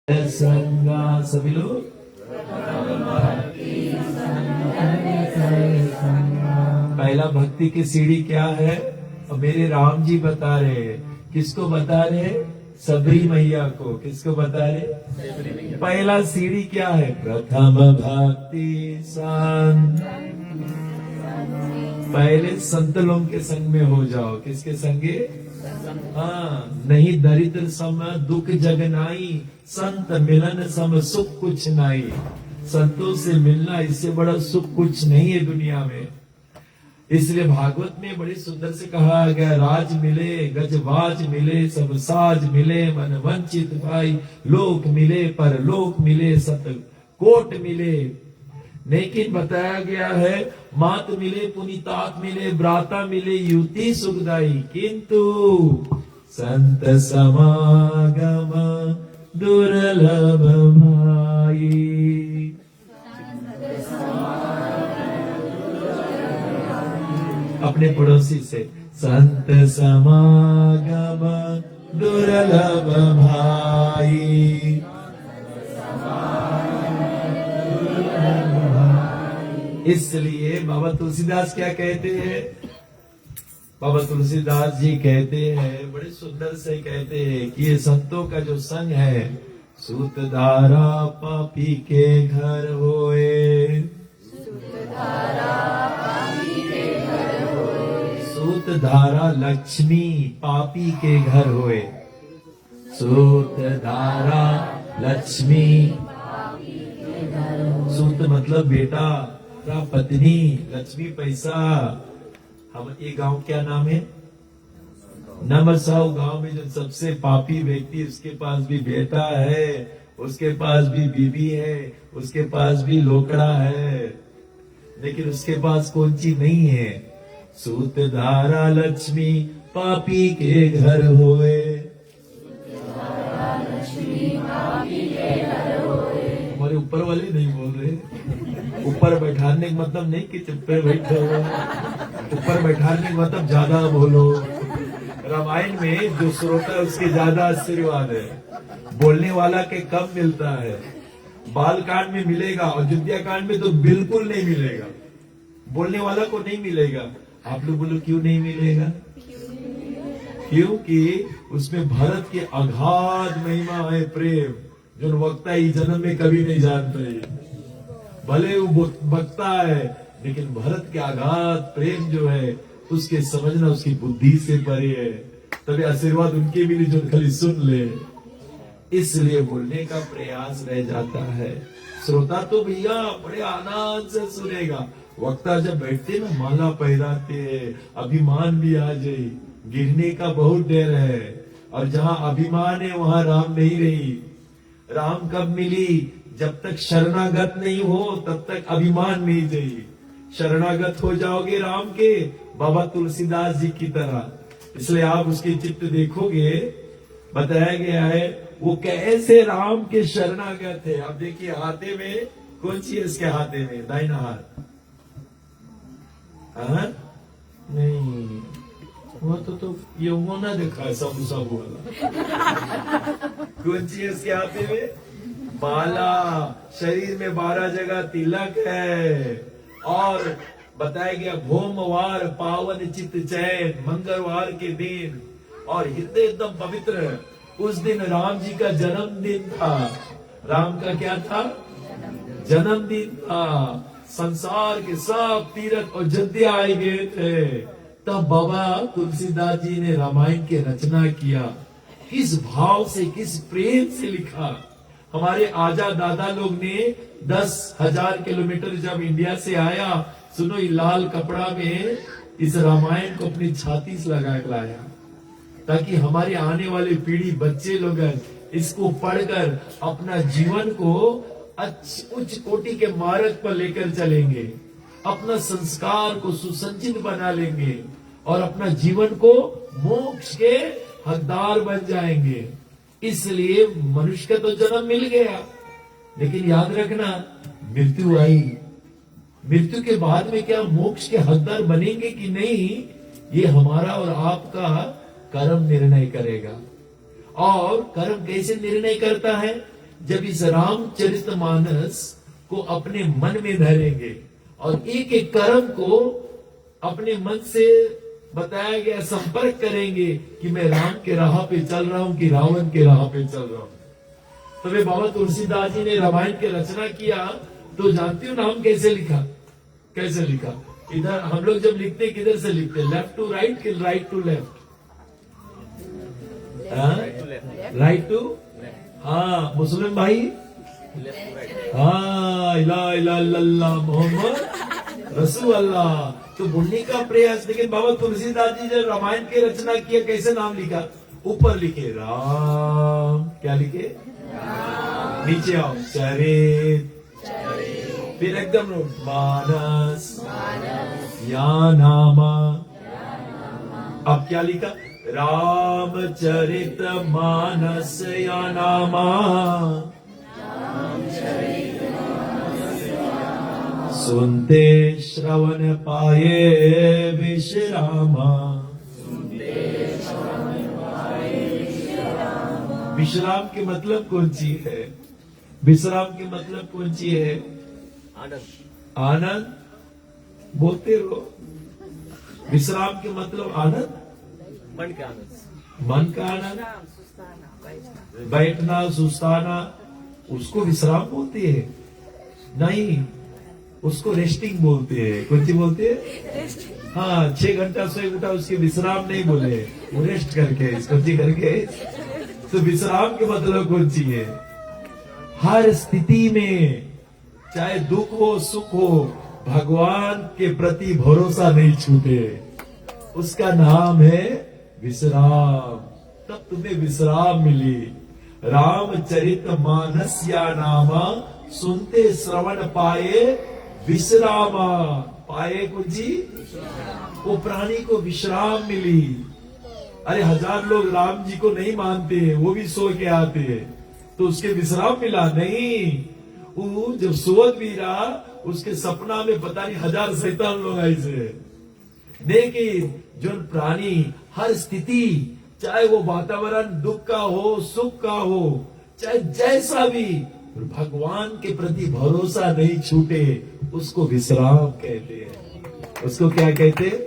संगा सभी लोग पहला भक्ति की सीढ़ी क्या है? और मेरे राम जी बता रहे हैं। किसको बता रहे हैं? सबरी मैया को। किसको बता रहे? पहला सीढ़ी क्या है? प्रथम भक्ति संग। पहले संत लोगों के संग में हो जाओ। किसके संगे? हाँ, नहीं दरिद्र सम दुख जगनाई, संत मिलन सम सुख कुछ नहीं। संतों से मिलना इससे बड़ा सुख कुछ नहीं है दुनिया में। इसलिए भागवत में बड़ी सुंदर से कहा गया, राज मिले गजबाज मिले सब साज मिले, मन वंचित भाई लोक मिले पर लोक मिले सत कोट मिले। लेकिन बताया गया है, मात मिले पुनीतात मिले भ्राता मिले युति सुखदाई, किंतु संत समागम दुर्लभ भाई। अपने पड़ोसी से संत समागम दुर्लभ भाई। इसलिए बाबा तुलसीदास क्या कहते हैं? बाबा तुलसीदास जी कहते हैं, बड़े सुंदर से कहते हैं कि ये संतों का जो संग है, सूत धारा पापी के घर होए, सूत धारा लक्ष्मी पापी के घर होए। सूत धारा लक्ष्मी, सूत मतलब बेटा, पत्नी, लक्ष्मी पैसा। हम ये गांव क्या नाम है? नमरसाऊ गांव में जो सबसे पापी व्यक्ति, उसके पास भी बेटा है, उसके पास भी बीवी है, उसके पास भी लोकड़ा है, लेकिन उसके पास कौन चीज नहीं है? सूत धारा लक्ष्मी पापी के घर होए। हमारे ऊपर वाले नहीं बोल रहे। ऊपर बैठाने का मतलब नहीं कि चुप पे बैठो, ऊपर बैठाने का मतलब ज्यादा बोलो। रामायण में जो श्रोता है उसके ज्यादा आशीर्वाद है, बोलने वाला के कम मिलता है। बाल कांड में मिलेगा, अयोध्या कांड में तो बिल्कुल नहीं मिलेगा, बोलने वाला को नहीं मिलेगा। आप लोग बोलो क्यों नहीं मिलेगा? क्योंकि उसमें भरत की अगाध महिमा है, प्रेम, जो वक्ता ही जन्म में कभी नहीं जानते। भले वो वक्ता है, लेकिन भरत के अगाध प्रेम जो है उसके समझना उसकी बुद्धि से परे है। तभी आशीर्वाद उनके भी जो खाली सुन ले, इसलिए बोलने का प्रयास रह जाता है। श्रोता तो भैया बड़े आनंद से सुनेगा, वक्ता जब बैठते ना माला पहराते, अभिमान भी आ जाए, गिरने का बहुत डर है। और जहाँ अभिमान है वहाँ राम नहीं रही। राम कब मिली? जब तक शरणागत नहीं हो तब तक अभिमान नहीं जाइए। शरणागत हो जाओगे राम के, बाबा तुलसीदास जी की तरह। इसलिए आप उसके चित्र देखोगे, बताया गया है वो कैसे राम के शरणागत है। अब देखिए हाथे में कौन सी है? इसके हाथे में दाहिना हाथ। नहीं, वो तो ये वो ना देखा है समूसा वाला। कौन सी है इसके हाथे में? माला। शरीर में 12 जगह तिलक है। और बताया गया भोमवार पावन चित्त चैन, मंगलवार के दिन, और हृदय एकदम पवित्र है। उस दिन राम जी का जन्मदिन था। राम का क्या था? जन्मदिन था। संसार के सब तीर्थ अयोध्या आए गए थे। तब बाबा तुलसीदास जी ने रामायण की रचना किया। किस भाव से, किस प्रेम से लिखा। हमारे आजा दादा लोग ने 10,000 किलोमीटर जब इंडिया से आया, सुनो ये लाल कपड़ा में इस रामायण को अपनी छाती से लगा कर लाया, ताकि हमारे आने वाली पीढ़ी, बच्चे लोग इसको पढ़कर अपना जीवन को उच्च कोटि के मार्ग पर लेकर चलेंगे, अपना संस्कार को सुसंचित बना लेंगे और अपना जीवन को मोक्ष के हकदार बन जाएंगे। इसलिए मनुष्य का तो जन्म मिल गया, लेकिन याद रखना मृत्यु आई। मृत्यु के बाद में क्या मोक्ष के हकदार बनेंगे कि नहीं, ये हमारा और आपका कर्म निर्णय करेगा। और कर्म कैसे निर्णय करता है? जब इस रामचरितमानस को अपने मन में धरेंगे और एक एक कर्म को अपने मन से बताया गया संपर्क करेंगे कि मैं राम के राह पे चल रहा हूं कि रावण के राह पे चल रहा हूं। तो वे बाबा तुलसीदास जी ने रामायण की रचना किया तो जानती हो नाम कैसे लिखा? कैसे लिखा? इधर हम लोग जब लिखते किधर से लिखते? लेफ्ट टू राइट कि right to left? Right to, हाँ मुस्लिम भाई, हाँ इला इला इल्लल्लाह मोहम्मद रसूल अल्लाह। तो बोलने का प्रयास, लेकिन बाबा तुलसीदास जी जब रामायण की रचना किया कैसे नाम लिखा? ऊपर लिखे राम, क्या लिखे? नीचे आओ चरित, फिर एकदम मानस या नामा। अब क्या लिखा? रामचरित मानस या नामा। सुनते श्रवण पाए विश्रामा। विश्राम की मतलब कौन सी है? विश्राम की मतलब कौन सी है? आनंद। आनंद बोलते रहो। विश्राम के मतलब आनंद, मन का आनंद, मन का आनंद, बैठना सुस्ताना, उसको विश्राम बोलते हैं? नहीं, उसको रेस्टिंग बोलते हैं। कौन सी बोलते हैं? हाँ, 6 घंटा सोए उठा उसके विश्राम नहीं बोले, वो रेस्ट करके कौन सी करके। तो विश्राम के मतलब कौन सी है? हर स्थिति में चाहे दुख हो सुख हो, भगवान के प्रति भरोसा नहीं छूटे, उसका नाम है विश्राम। तब तुम्हें विश्राम मिली। रामचरित मानस या नामा, सुनते श्रवण पाए विश्रामा। पाए कुछ जी, वो प्राणी को विश्राम मिली। अरे 1000 लोग राम जी को नहीं मानते, वो भी सो के आते, तो उसके विश्राम मिला नहीं। वो जब सोवत भी रहा, उसके सपना में पता नहीं 1000 शैतान लोग ऐसे। लेकिन जो प्राणी हर स्थिति, चाहे वो वातावरण दुख का हो सुख का हो, चाहे जैसा भी, भगवान के प्रति भरोसा नहीं छूटे, उसको विश्राम कहते हैं। उसको क्या कहते हैं?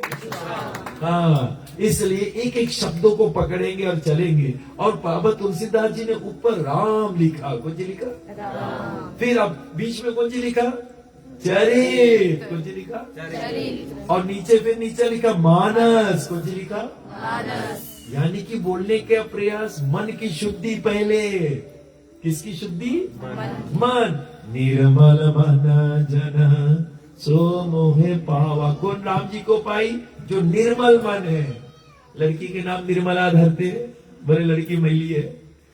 हाँ, इसलिए एक एक शब्दों को पकड़ेंगे और चलेंगे। और बाबा तुलसीदास जी ने ऊपर राम लिखा, कौन सी लिखा? राम। फिर अब बीच में कौन सी लिखा? चरित। कौन सी लिखा? चरित। और नीचे फिर नीचे लिखा मानस। कौन सी लिखा? मानस। यानी कि बोलने का प्रयास, मन की शुद्धि पहले। किसकी शुद्धि? मन। निर्मल मन जन सो मोहे पावा। कौन राम जी को पाई? जो निर्मल मन है। लड़की के नाम निर्मला धरते, बड़े लड़की मैली है,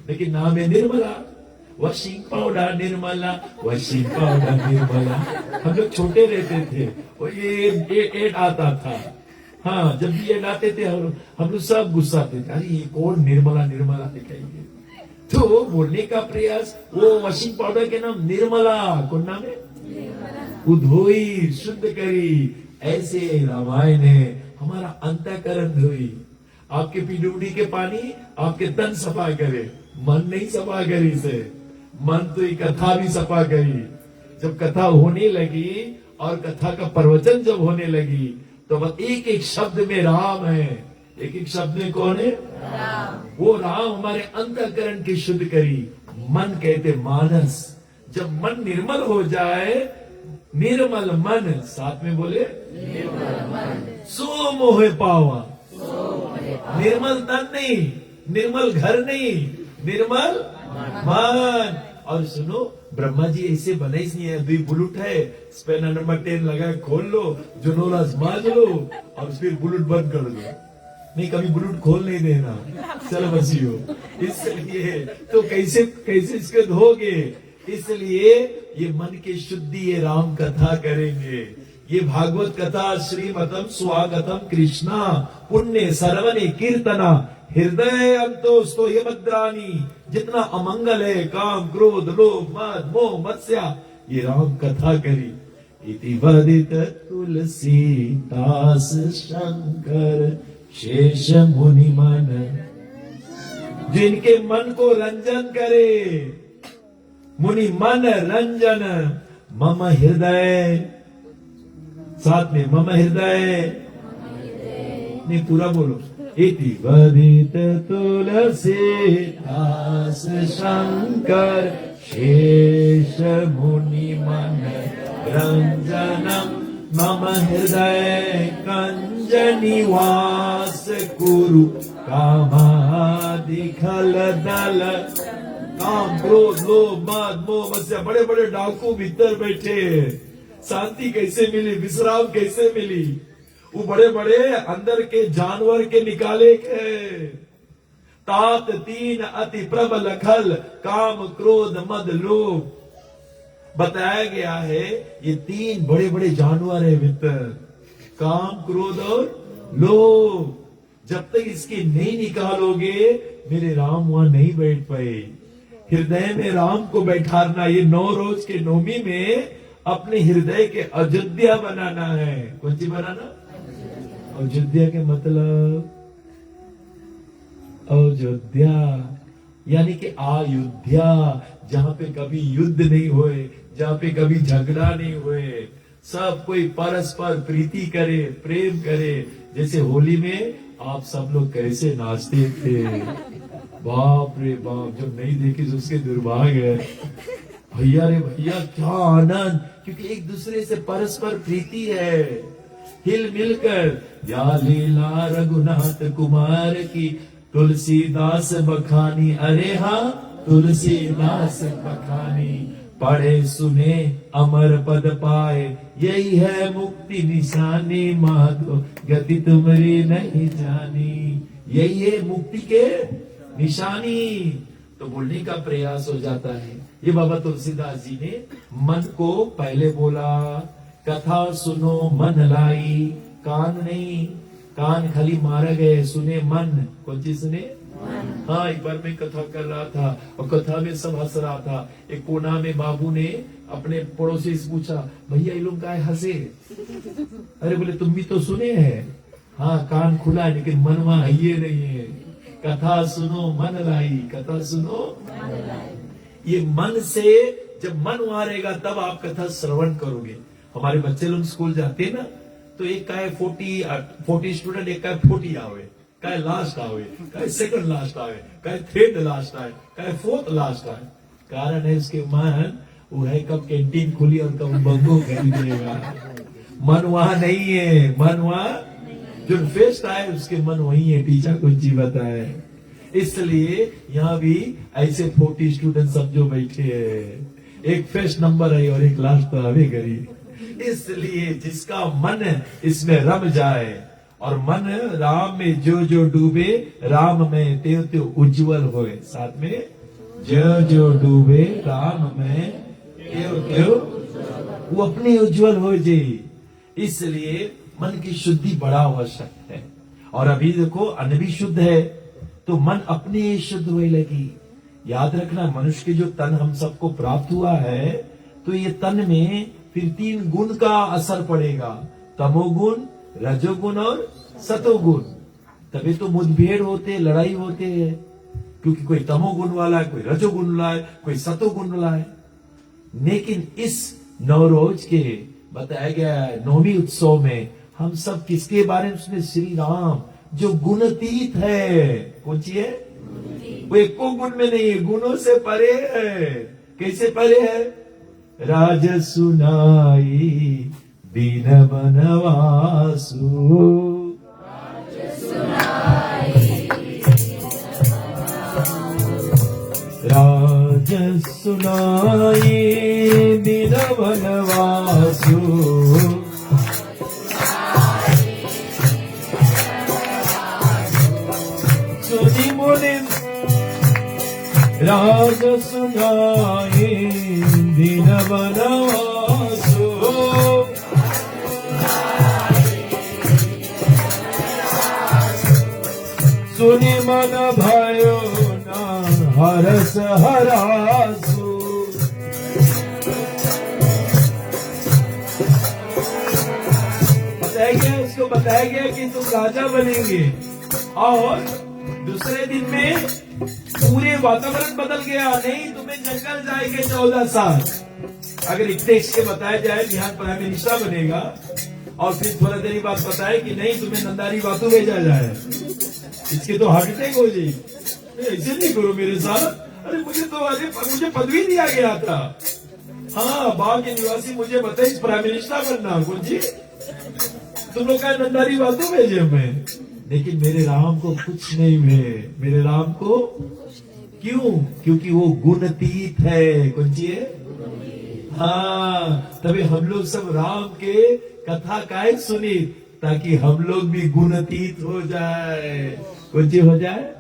लेकिन नाम है Nirmala. Washing powder Nirmala, washing powder Nirmala. हम लोग छोटे रहते थे, और ये एड आता था। हाँ, जब भी एड आते थे हम लोग सब गुस्सा थे, अरे ये कौन निर्मला निर्मला दिखाएंगे। तो बोलने का प्रयास, वो वॉशिंग पाउडर के नाम निर्मला। कौन नाम है? धोई शुद्ध करी। ऐसे रामायण है, हमारा अंतःकरण धोई। आपके पीडब्ल्यूडी के पानी आपके तन सफा करे, मन नहीं सफा करी से। मन तो ये कथा भी सफा करी। जब कथा होने लगी और कथा का प्रवचन जब होने लगी, तो बस एक एक शब्द में राम है। एक एक शब्द में कौन है? राम। वो राम हमारे अंतःकरण की शुद्ध करी। मन कहते मानस। जब मन निर्मल हो जाए, निर्मल मन, साथ में बोले निर्मल मन, सो मोहे पावा। निर्मल तन नहीं, निर्मल घर नहीं, निर्मल मन। और सुनो, ब्रह्मा जी ऐसे बनाई नहीं है, 2 बुलेट है, स्पेनर नंबर 10 लगा, खोल लो, जुनोला मार लो और फिर बुलेट बंद कर दो। नहीं, कभी बुलेट खोल नहीं देना, चलो बसियो। इसलिए तो कैसे कैसे इसके धोगे? इसलिए ये मन की शुद्धि, ये राम कथा करेंगे। ये भागवत कथा श्रीमतम स्वागतम कृष्णा पुण्य सरवने कीर्तना हृदय अंतोस्तो ये मद्रानी। जितना अमंगल है, काम क्रोध लोभ मद मोह मत्स्या, ये राम कथा करी। इति वदित तुलसीदास शंकर शेष मुनि मन। जिनके मन को रंजन करे, मुनि मन रंजन मम हृदय, साथ में मम हृदय नहीं, पूरा बोलो। इति वदित तुलसीदास शंकर शेष मुनि मन रंजनम मम हृदय कंज निवास कुरु कामादि खल दल। काम क्रोध लोभ मद मोह मत्सर्य बड़े बड़े डाकू भीतर बैठे, शांति कैसे मिली, विश्राम कैसे मिली? वो बड़े बड़े अंदर के जानवर के निकाले के तात तीन अति प्रबल खल काम क्रोध मद लोभ। बताया गया है ये तीन बड़े बड़े जानवर है भीतर, काम क्रोध और लोभ। जब तक इसके नहीं निकालोगे मेरे राम वहां नहीं बैठ पाए। हृदय में राम को बैठाना, ये 9 रोज के नौमी में अपने हृदय के अयोध्या बनाना है। कौन सी बनाना? अयोध्या के मतलब अयोध्या यानी कि अयोध्या, जहां पे कभी युद्ध नहीं हुए, जहां पे कभी झगड़ा नहीं हुए, सब कोई परस्पर प्रीति करे, प्रेम करे। जैसे होली में आप सब लोग कैसे नाचते थे, बाप रे बाप, जो नहीं देखी तो उसके दुर्भाग्य है। भैया रे भैया क्या आनंद, क्योंकि एक दूसरे से परस्पर प्रीति है, हिल मिलकर। या लीला रघुनाथ कुमार की तुलसीदास बखानी, अरे हाँ तुलसीदास बखानी। पढ़े सुने अमर पद पाए, यही है मुक्ति निशानी। माधो गति तुम्हारी नहीं जानी, यही है मुक्ति के निशानी। तो बोलने का प्रयास हो जाता है। ये बाबा तुलसीदास जी ने मन को पहले बोला, कथा सुनो मन लाई, कान नहीं, कान खाली मारा गए, सुने मन। कौन चीज सुने? हाँ, एक बार मैं कथा कर रहा था और कथा में सब हंस रहा था। एक कोना में बाबू ने अपने पड़ोसी से पूछा, भैया ये लोग काय हंसे? अरे बोले तुम भी तो सुने हैं। हाँ, कान खुला है लेकिन मन वहां है ये नहीं है। कथा सुनो मन लाई, कथा सुनो मन लाई। ये मन से जब मन वहां रहेगा तब आप कथा श्रवण करोगे। हमारे बच्चे लोग स्कूल जाते हैं ना, तो एक का 40 स्टूडेंट, एक का 40 आवे, का लास्ट आवे, का सेकंड लास्ट आवे, का थर्ड लास्ट आए, का फोर्थ लास्ट आए। कारण है उसके मन वो है कब कैंटीन खुली और कब बंगो खरीदेगा। मन वहां नहीं है, मन वहां जो फेस्ट आए उसके मन वही है। टीचर कुछ जी बताए, इसलिए यहाँ भी ऐसे 40 स्टूडेंट सब जो बैठे हैं, एक फेस्ट नंबर है और एक लास्ट तो आवे करी। इसलिए जिसका मन इसमें रम जाए और मन राम में जो जो डूबे, राम में त्यों त्यों उज्जवल होए। साथ में जो जो डूबे राम में त्यों त्यों वो अपने उज्जवल हो जाए। इसलिए मन की शुद्धि बड़ा आवश्यक है। और अभी देखो अन्न भी शुद्ध है तो मन अपने शुद्ध होने लगी। याद रखना, मनुष्य के जो तन हम सबको प्राप्त हुआ है, तो ये तन में फिर 3 गुण का असर पड़ेगा, तमोगुण, रजोगुण और सतोगुण। तभी तो मुठभेड़ होते, लड़ाई होते हैं, क्योंकि कोई तमोगुण वाला है, कोई रजोगुण वाला है, कोई सतोगुण वाला है। लेकिन इस नवरोज के बताया गया है 9वीं उत्सव में हम सब किसके बारे में सुने? श्री राम जो गुणातीत है। कौन सी है? वो एको गुण में नहीं है, गुणों से परे है। कैसे परे है? राज सुनाई दीन बनवासु, राज सुनाई दीन बनवासु। सुनी मुनि राज सुनाई दीन बनवासु। सुनि मन भयो ना हरस हरासु। बताया गया, उसको बताया गया कि तुम राजा बनेंगे। और दूसरे दिन में पूरे वातावरण बदल गया। नहीं, तुम्हें जंगल जाएंगे 14 साल। अगर इक्तेश के बताया जाए बिहार प्राइम मिनिस्टर बनेगा और फिर थोड़ा देर बाद बताए कि नहीं तुम्हें नंदारी बातों भेजा जाए, इसके तो हार्ट अटैक हो जाए। ऐसे नहीं करो मेरे साथ। अरे मुझे पदवी दिया गया था। हाँ, बाग के निवासी मुझे बताइए प्राइम मिनिस्टर बनना कौन जी, तुम लोग का नंदारी बातों भेजे मैं। लेकिन मेरे राम को कुछ नहीं भेजे, मेरे राम को क्यों? क्योंकि वो गुणतीत है। कौन सी है? हाँ, तभी हम लोग सब राम के कथा काहे सुनी, ताकि हम लोग भी गुणतीत हो जाए। कौन सी हो जाए?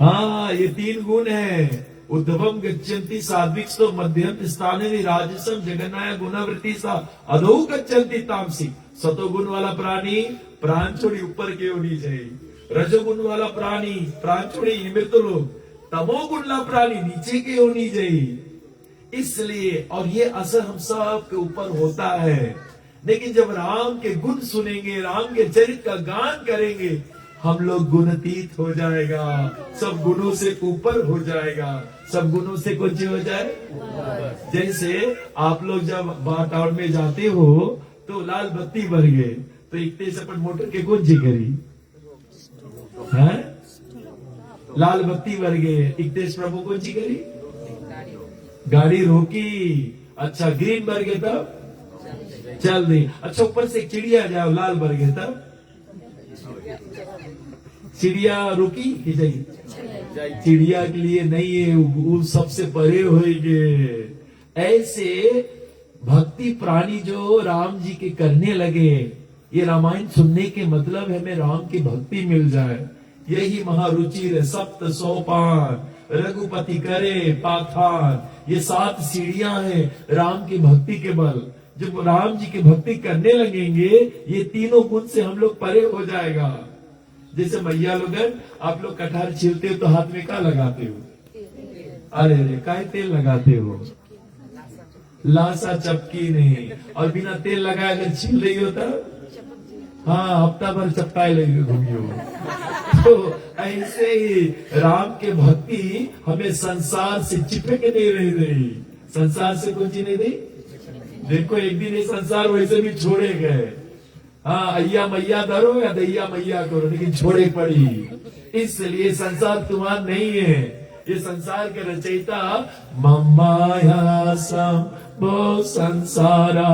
हाँ, ये 3 गुण है। उद्धवम गच्छन्ति सात्विक तो मध्यम स्थाने राजसम जगन्नाय गुणावृत्ति सा अधो गच्छन्ति तामसिक। सतोगुण वाला प्राणी प्राण छोड़ी ऊपर की होनी चाहिए। रजोगुण वाला प्राणी प्राण छोड़ी मृत लोग। तमोगुण वाला प्राणी नीचे की होनी चाहिए। इसलिए और ये असर हम सब के ऊपर होता है। लेकिन जब राम के गुण सुनेंगे, राम के चरित्र का गान करेंगे, हम लोग गुणातीत हो जाएगा, सब गुणों से ऊपर हो जाएगा। सब गुणों से कुछ हो जाए। जैसे आप लोग जब टाउन में जाते हो तो लाल बत्ती बर गए तो इतने से अपन मोटर के कौन सी करी है? लाल बत्ती बर गए, इक्तेश प्रभु कौन सी करी? गाड़ी रोकी। अच्छा, ग्रीन बर गए तब चल दी। अच्छा, ऊपर से चिड़िया जाओ, लाल बर गए तब चिड़िया रुकी कि जाइए? चिड़िया के लिए नहीं है, वो सबसे परे होएंगे। ऐसे भक्ति प्राणी जो राम जी के करने लगे, ये रामायण सुनने के मतलब है हमें राम की भक्ति मिल जाए। यही महारुचि है। 7 सोपान रघुपति करे पाखान, ये 7 सीढ़ियां हैं राम की भक्ति के बल। जब राम जी की भक्ति करने लगेंगे, ये तीनों गुण से हम लोग परे हो जाएगा। जैसे मैया लोग, आप लोग कटहल छीलते हो तो हाथ में क्या लगाते हो? अरे अरे, काहे तेल लगाते हो? लासा चपकी नहीं। और बिना तेल लगाए अगर छील रही हो तब हाँ, हफ्ता भर चपकाए लगे घूमियो। तो ऐसे ही राम के भक्ति हमें संसार से चिपक नहीं रही। संसार से कौन सी नहीं रही। देखो, एक दिन ये संसार वैसे भी छोड़े गए। हाँ, अय्या मैया धरो या दैया मैया करो, लेकिन छोड़े पड़ी। इसलिए संसार तुम्हारा नहीं है। ये संसार के रचयिता ममाया संभो संसारा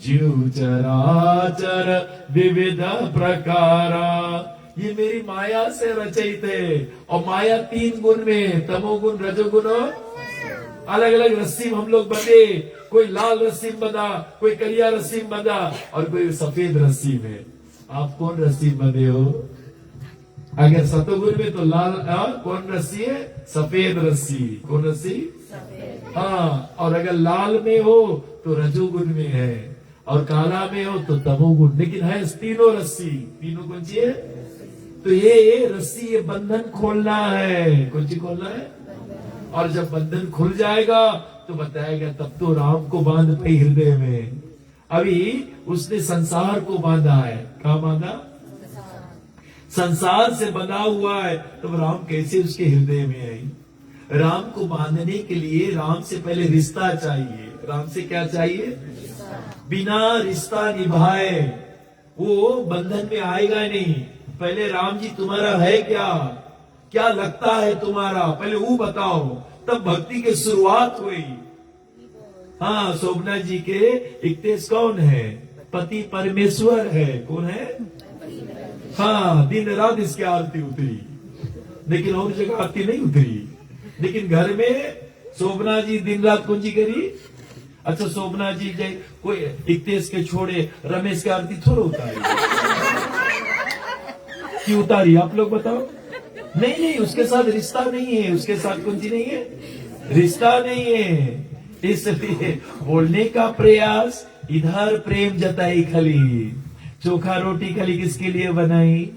जीव चराचर विविध प्रकारा। ये मेरी माया से रचयित है। और माया 3 गुण में, तमोगुण रजोगुण, अलग अलग रस्सी में हम लोग बंधे। कोई लाल रस्सी में बंधा, कोई करिया रस्सी में बंधा और कोई सफेद रस्सी में। आप कौन रस्सी बंधे हो? अगर सतोगुण में तो लाल, कौन रस्सी है? सफेद रस्सी। कौन रस्सी? हाँ, और अगर लाल में हो तो रजोगुण में है, और काला में हो तो तमोगुण। लेकिन है तीनों रस्सी। तीनों कौन सी है? तो ये रस्सी, ये बंधन खोलना है। कौन सी खोलना है? और जब बंधन खुल जाएगा तो बताएगा, तब तो राम को बांध पे हृदय में। अभी उसने संसार को बांधा है। क्या बांधा? संसार से बंधा हुआ है, तो राम कैसे उसके हृदय में आई? राम को बांधने के लिए राम से पहले रिश्ता चाहिए। राम से क्या चाहिए? बिना रिश्ता निभाए वो बंधन में आएगा नहीं। पहले राम जी तुम्हारा है क्या? क्या लगता है तुम्हारा? पहले वो बताओ, तब भक्ति की शुरुआत हुई। हाँ, शोभना जी के इक्तेश कौन है? पति परमेश्वर है। कौन है? हाँ, दिन रात इसकी आरती उतरी, लेकिन और जगह आरती नहीं उतरी। लेकिन घर में शोभना जी दिन रात कौन जी करी? अच्छा, शोभना जी जय कोई इक्तेश के छोड़े रमेश की आरती थोड़ा उतारी कि उतारी? आप लोग बताओ। नहीं नहीं, उसके साथ रिश्ता नहीं है। उसके साथ कौन सी नहीं है? रिश्ता नहीं है। इसलिए बोलने का प्रयास, इधर प्रेम जताई खली। चोखा रोटी खली किसके लिए बनाई?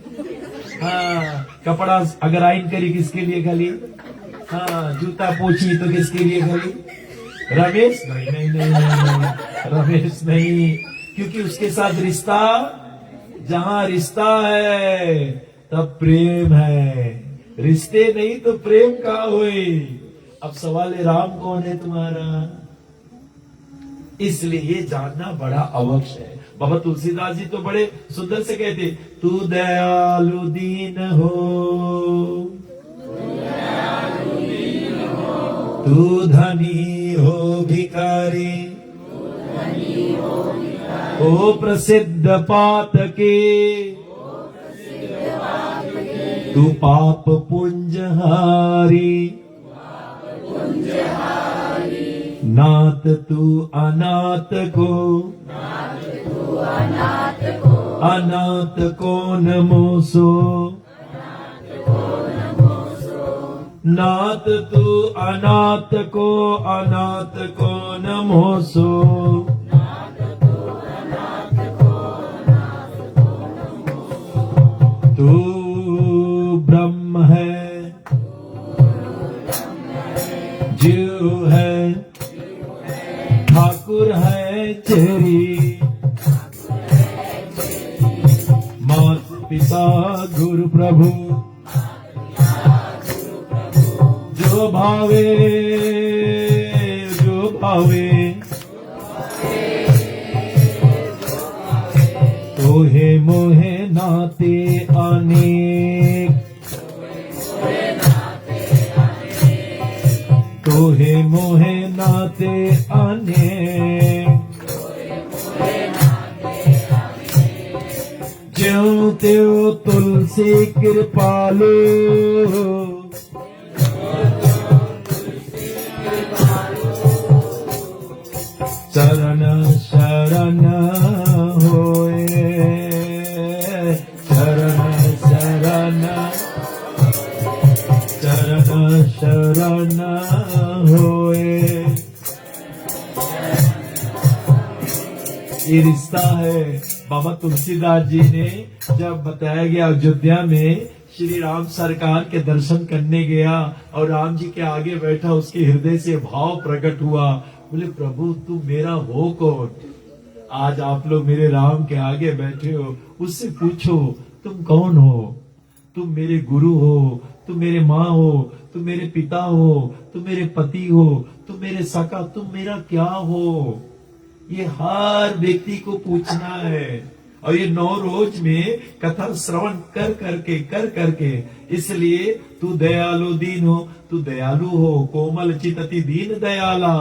हाँ, कपड़ा अगर आयन करी किसके लिए खली? हाँ, जूता पोछी तो किसके लिए खली? रमेश? नहीं नहीं नहीं, नहीं, नहीं रमेश नहीं, क्योंकि उसके साथ रिश्ता, जहां रिश्ता है तब प्रेम है। रिश्ते नहीं तो प्रेम का हुई। अब सवाल है राम कौन है तुम्हारा? इसलिए ये जानना बड़ा आवश्यक है। बाबा तुलसीदास जी तो बड़े सुंदर से कहते, तू दयालु दीन हो, तू धनी हो भिखारी, ओ प्रसिद्ध पातके, तू पाप पुंजहारी, नाथ तू अनाथ को, अनाथ को नमोसो, नाथ तू अनाथ को, अनाथ को नमोसो, तू ब्रह्म है, जीव है, ठाकुर है चेरी, मात पिता गुरु प्रभु, जो भावे, जो भावे, तोहे मोहे नाते अनेक, तोहे मोहे नाते अनेक, ज्यों त्यों तुलसी कृपालु, चरण शरण होए, चरण शरण, चरण शरण होए। ये रिश्ता है। बाबा तुलसीदास जी ने जब बताया गया अयोध्या में श्री राम सरकार के दर्शन करने गया और राम जी के आगे बैठा, उसके हृदय से भाव प्रकट हुआ, बोले प्रभु तू मेरा हो कौन? आज आप लोग मेरे राम के आगे बैठे हो, उससे पूछो तुम कौन हो? तुम मेरे गुरु हो, तुम मेरे माँ हो, तुम मेरे पिता हो, तुम मेरे पति हो, तुम मेरे सखा, तुम मेरा क्या हो? ये हर व्यक्ति को पूछना है। और ये 9 रोज में कथा श्रवण कर करके, इसलिए तू दयालु दीन हो, तू दयालु हो, कोमल चित अति दीन दयाला,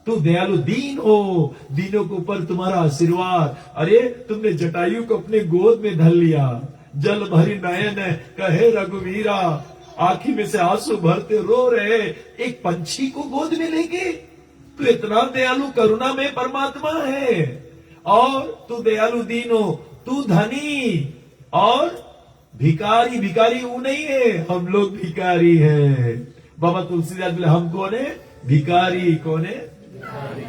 तू दयालु दीन हो, दीनों के ऊपर तुम्हारा आशीर्वाद। अरे तुमने जटायु को अपने गोद में धर लिया, जल भरी नयन कहे रघुवीरा, आंखी में से आंसू भरते रो रहे एक पंछी को गोद में लेके। तू इतना दयालु करुणा में परमात्मा है। और तू दयालु दीन हो, तू धनी और भिखारी। भिखारी वो नहीं है, हम लोग भिखारी है। बाबा तुलसीदास बोले हम कौन है? भिखारी। कौन है?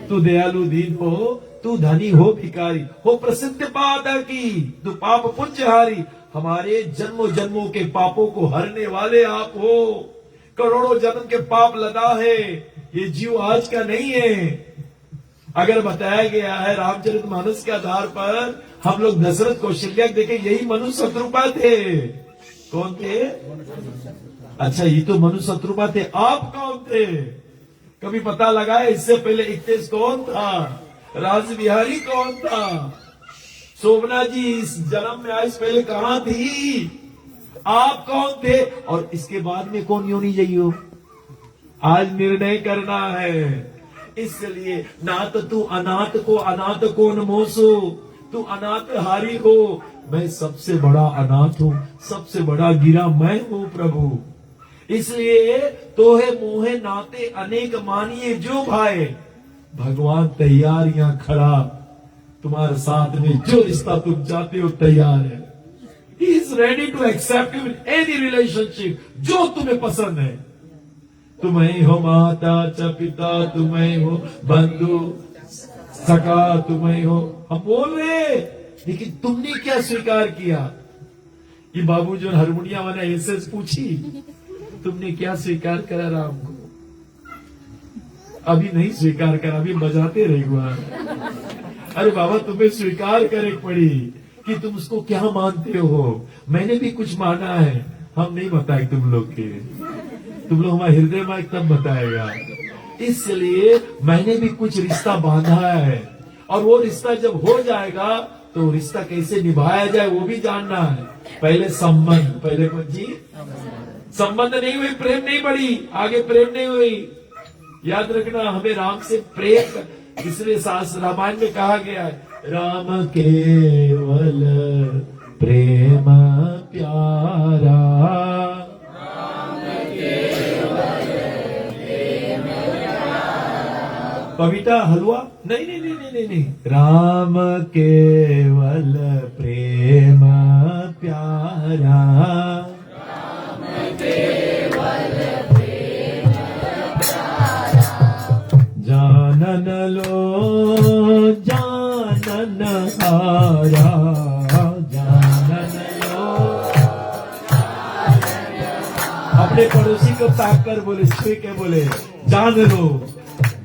तू दयालु दीन हो, तू धनी हो, भिखारी हो, प्रसिद्ध पातकी, तू पाप पुंजहारी। हमारे जन्मों जन्मों के पापों को हरने वाले आप हो। करोड़ों जन्म के पाप लदा है, ये जीव आज का नहीं है। अगर बताया गया है रामचरितमानस के आधार पर, हम लोग दशरथ कौशल्या देखे यही मनु शत्रुपा थे। कौन थे? अच्छा ये तो मनु शत्रुपा थे। आप कौन थे? कभी पता लगा इससे पहले इक्तेश कौन था? राज बिहारी कौन था? शोभना जी इस जन्म में आज पहले कहां थी? आप कौन थे? और इसके बाद में कौन योनि जाइयो? आज निर्णय करना है। इसलिए नाथ तू अनाथ को नमोसो, तू अनाथ हारी हो। मैं सबसे बड़ा अनाथ हूं, सबसे बड़ा गिरा मैं हूं प्रभु। इसलिए तोहे मोहे नाते अनेक मानिए जो भाई। भगवान तैयार यहां खड़ा, तुम्हारे साथ में जो रिश्ता तुम चाहते हो तैयार है। He is ready to accept you in any relationship, जो तुम्हें पसंद है। तुम्हें हो माता च पिता, तुम्हें हो बंधु सखा, तुम्हें हो। हम बोल रहे, लेकिन तुमने क्या स्वीकार किया? ये बाबू जो हारमोनिया वाला ऐसे पूछी, तुमने क्या स्वीकार करा राम को? अभी नहीं स्वीकार करा, अभी बजाते रहे। अरे बाबा तुम्हें स्वीकार करे पड़ी कि तुम उसको क्या मानते हो। मैंने भी कुछ माना है, हम नहीं बताए तुम लोग के। तुम लोग हमारे हृदय में एकदम बताएगा। इसलिए मैंने भी कुछ रिश्ता बांधा है, और वो रिश्ता जब हो जाएगा तो रिश्ता कैसे निभाया जाए वो भी जानना है। पहले संबंध, पहले कौन जी संबंध नहीं हुई, प्रेम नहीं बढ़ी, आगे प्रेम नहीं हुई। याद रखना, हमें राम से प्रेम, इसलिए शास्त्र रामायण में कहा गया है, राम केवल प्रेम प्यारा, पपीता हलवा नहीं नहीं नहीं नहीं नहीं नहीं, राम केवल प्रेम प्यारा, राम केवल प्रेम प्यारा, जानन लो जानन हारा, जानन लो। अपने पड़ोसी को ताक कर बोले, छुए के बोले, जान लो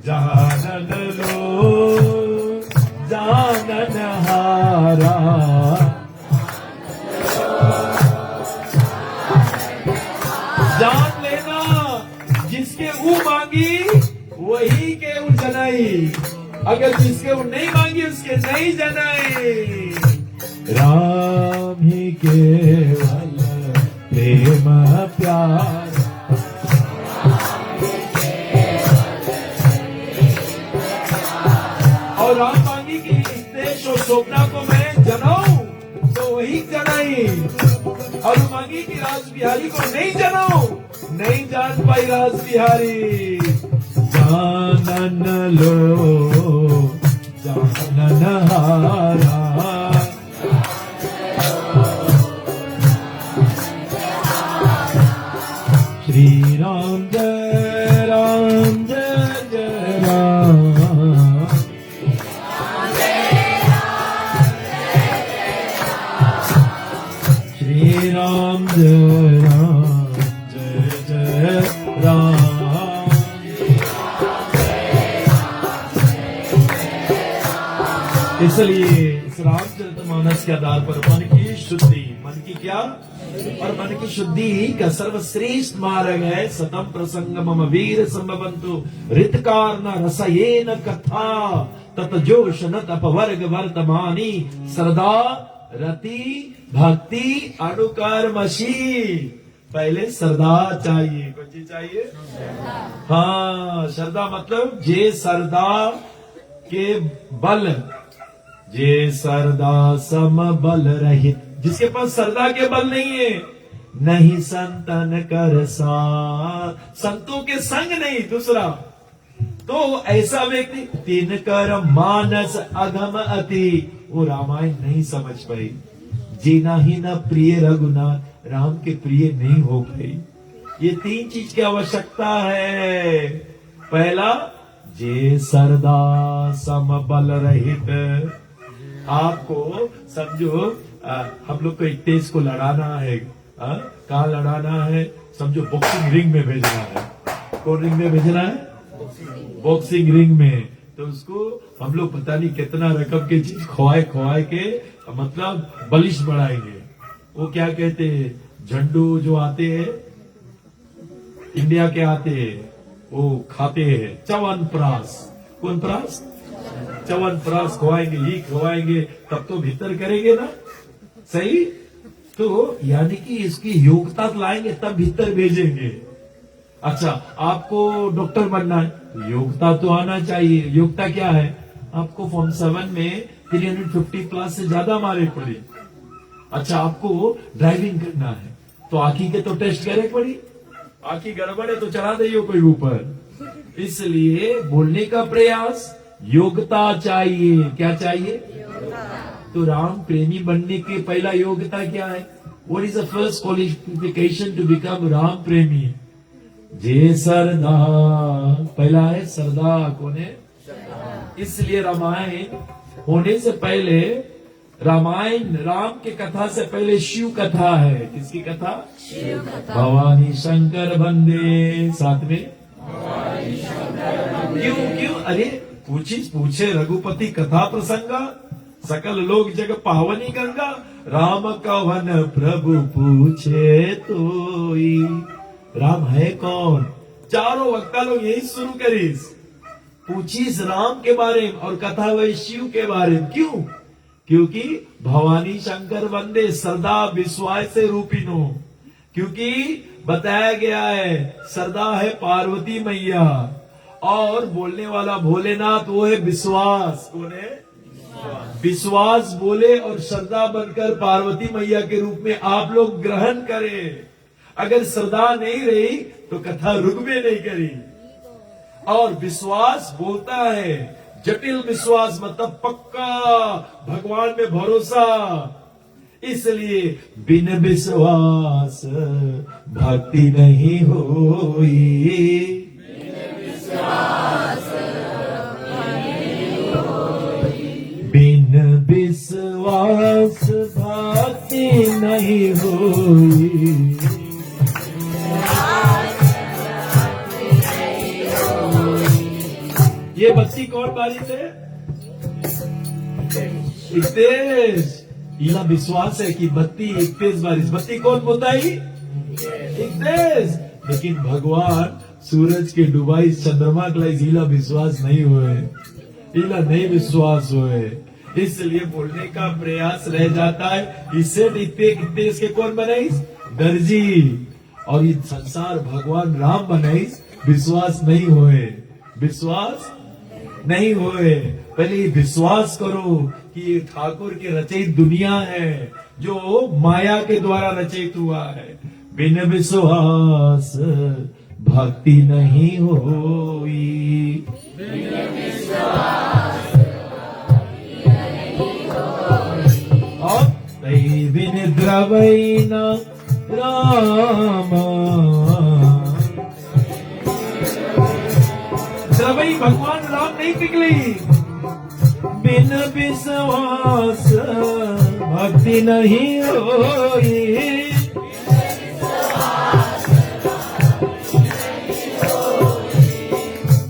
जानन लो जानन हारा, जान लेना जिसके ऊ मांगी वही के ऊ जनाई, अगर जिसके ऊ नहीं मांगी उसके नहीं जनाई। राम ही केवल प्रेम प्यार, और राम मांगी कि देश और स्वप्ना को मैं जनाऊं तो वही जनाई, और मांगी कि राज बिहारी को नहीं जनाऊं, नहीं जान पाई राज बिहारी। जानन लो जानन हारा, श्री राम जय राम जय जय राम, श्री राम जय जय राम। इसलिए इस रामचरितमानस के आधार पर मन की शुद्धि, मन की क्या, और मन की शुद्धि का सर्वश्रेष्ठ मार्ग है सतम प्रसंगम वीर संभवन्तु ऋतकार न रसयेन कथा तत जोश न अपवर्ग वर्तमानी श्रद्धा रति भक्ति अनुकर्मशी। पहले श्रद्धा चाहिए, कौन चीज चाहिए? हाँ, श्रद्धा मतलब जे श्रद्धा के बल, जे श्रद्धा सम बल रहित, जिसके पास श्रद्धा के बल नहीं है, नहीं संतन कर साथ, संतों के संग नहीं, दूसरा तो ऐसा व्यक्ति तीन कर मानस अगम अति, वो रामायण नहीं समझ पाई। जीना ही न प्रिय रघुनाथ, राम के प्रिय नहीं हो गई। ये तीन चीज की आवश्यकता है। पहला, जे श्रद्धा सम बल रहित, आपको समझो हम लोग को एक तेज को लड़ाना है, कहाँ लड़ाना है? समझो बॉक्सिंग रिंग में भेजना है। कौन रिंग में भेजना है? बॉक्सिंग रिंग में। तो उसको हम लोग पता नहीं कितना रकम की चीज खुआए के मतलब बलिष्ठ बढ़ाएंगे। वो क्या कहते हैं, झंडू जो आते हैं इंडिया के आते हैं, वो खाते हैं च्यवनप्राश। कौन प्राश? च्यवनप्राश खुआएंगे, ही खुआएंगे, तब तो भीतर करेंगे ना, सही? तो यानी कि इसकी योग्यता लाएंगे तब भीतर भेजेंगे। अच्छा, आपको डॉक्टर बनना है, योग्यता तो आना चाहिए। योग्यता क्या है? आपको फॉर्म 7 में 350 प्लस से ज्यादा मारे पड़े। अच्छा, आपको ड्राइविंग करना है तो आंखी के तो टेस्ट करे पड़ी, आंखी गड़बड़ है तो चला दियो कोई ऊपर। इसलिए बोलने का प्रयास, योग्यता चाहिए। क्या चाहिए? तो राम प्रेमी बनने की पहला योग्यता क्या है? What is the first qualification to become Ram प्रेमी? जे श्रद्धा, पहला है श्रद्धा। कौन है? इसलिए रामायण होने से पहले, रामायण राम के कथा से पहले शिव कथा है। किसकी कथा? शिव कथा। भवानी शंकर बंदे, साथ में क्यों? अरे पूछे रघुपति कथा प्रसंगा, सकल लोग जग पावनी गंगा, राम कवन प्रभु पूछे तोई। राम है कौन? चारों वक्ता लोग यही शुरू करीस, पूछीस राम के बारे में और कथा वही शिव के बारे में। क्यों? क्योंकि भवानी शंकर वंदे सदा विश्वास से रूपिनो। क्योंकि बताया गया है सदा है पार्वती मैया और बोलने वाला भोलेनाथ वो है विश्वास। कौन है? विश्वास बोले और श्रद्धा बनकर पार्वती मैया के रूप में आप लोग ग्रहण करें। अगर श्रद्धा नहीं रही तो कथा रुक में नहीं करी। और विश्वास बोलता है, जटिल विश्वास मतलब पक्का भगवान में भरोसा। इसलिए बिन विश्वास भक्ति नहीं होई। बिन विश्वास भक्ति नहीं होई। ये बत्ती कौन बारी थे? इक्तेश। यह विश्वास है कि बत्ती इक्तेश बारिश। बत्ती कौन बताई? इक्तेश। लेकिन भगवान सूरज के डुबाई चंद्रमा के लिए इला विश्वास नहीं हुए, इला नहीं विश्वास हुए। इसलिए बोलने का प्रयास रह जाता है। इससे इक्तेश के कौन बनाईस? दर्जी। और ये संसार भगवान राम बनाईस, विश्वास नहीं हुए, विश्वास नहीं हुए। पहले ये विश्वास करो कि ये ठाकुर के रचित दुनिया है जो माया के द्वारा रचित हुआ है। बिन विश्वास भक्ति नहीं होई। और तई बिन द्रवई न रामा। द्रवई भगवान राम नहीं निकली। बिन विश्वास भक्ति नहीं होई।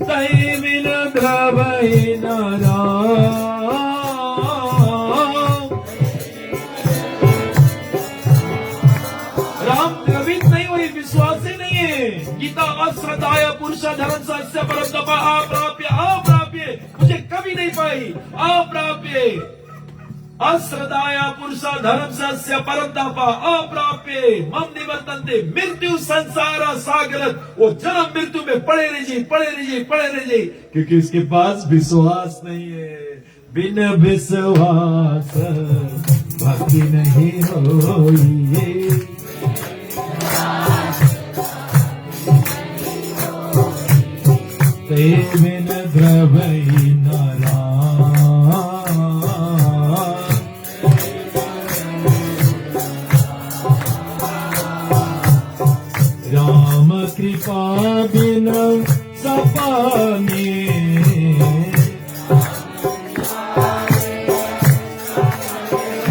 तई बिन द्रवई न राम। राम द्रवित नहीं हुई, विश्वास ही नहीं है। गीता अश्रद्धाया पुरुष धर्म सस्य परम अप्राप्य अप्राप्य, मुझे कभी नहीं पाई। अप्राप्य अश्रद्धाया पुरुष धर्म सस्य परम अप्राप्य मम निवर्तन्ते मृत्यु संसार सागर। वो जन्म मृत्यु में पड़े रहिए, पड़े रहिए, पड़े रहिए, क्योंकि इसके पास विश्वास नहीं है। बिन विश्वास भक्ति नहीं होई। बिन द्रवई न राम। राम कृपा बिन सपने।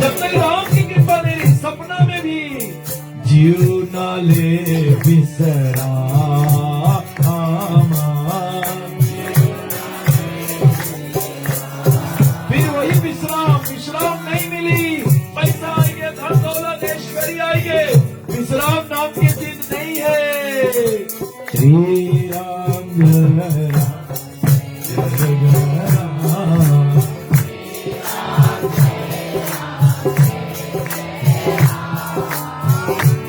जब तक राम की कृपा नहीं रही सपना में भी जीव न ले बिसरा। विश्राम नाम की चीज नहीं है। श्री राम जय राम।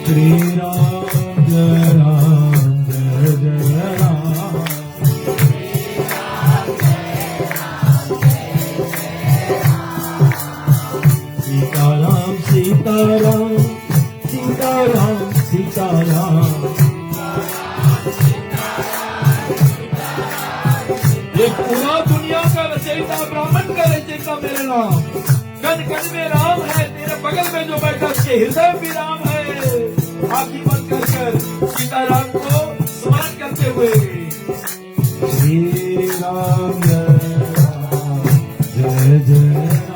श्री राम जय राम, जय जय राम। सीताराम सीताराम सीताराम सीताराम। ये पूरा दुनिया का रचयिता ब्राह्मण का रचयिता मेरे राम। कण कण में राम है, तेरे बगल में जो बैठा उसके हृदय में भी राम है। आंखें बंद कर सीताराम को स्मरण करते हुए श्री राम जय जय राम।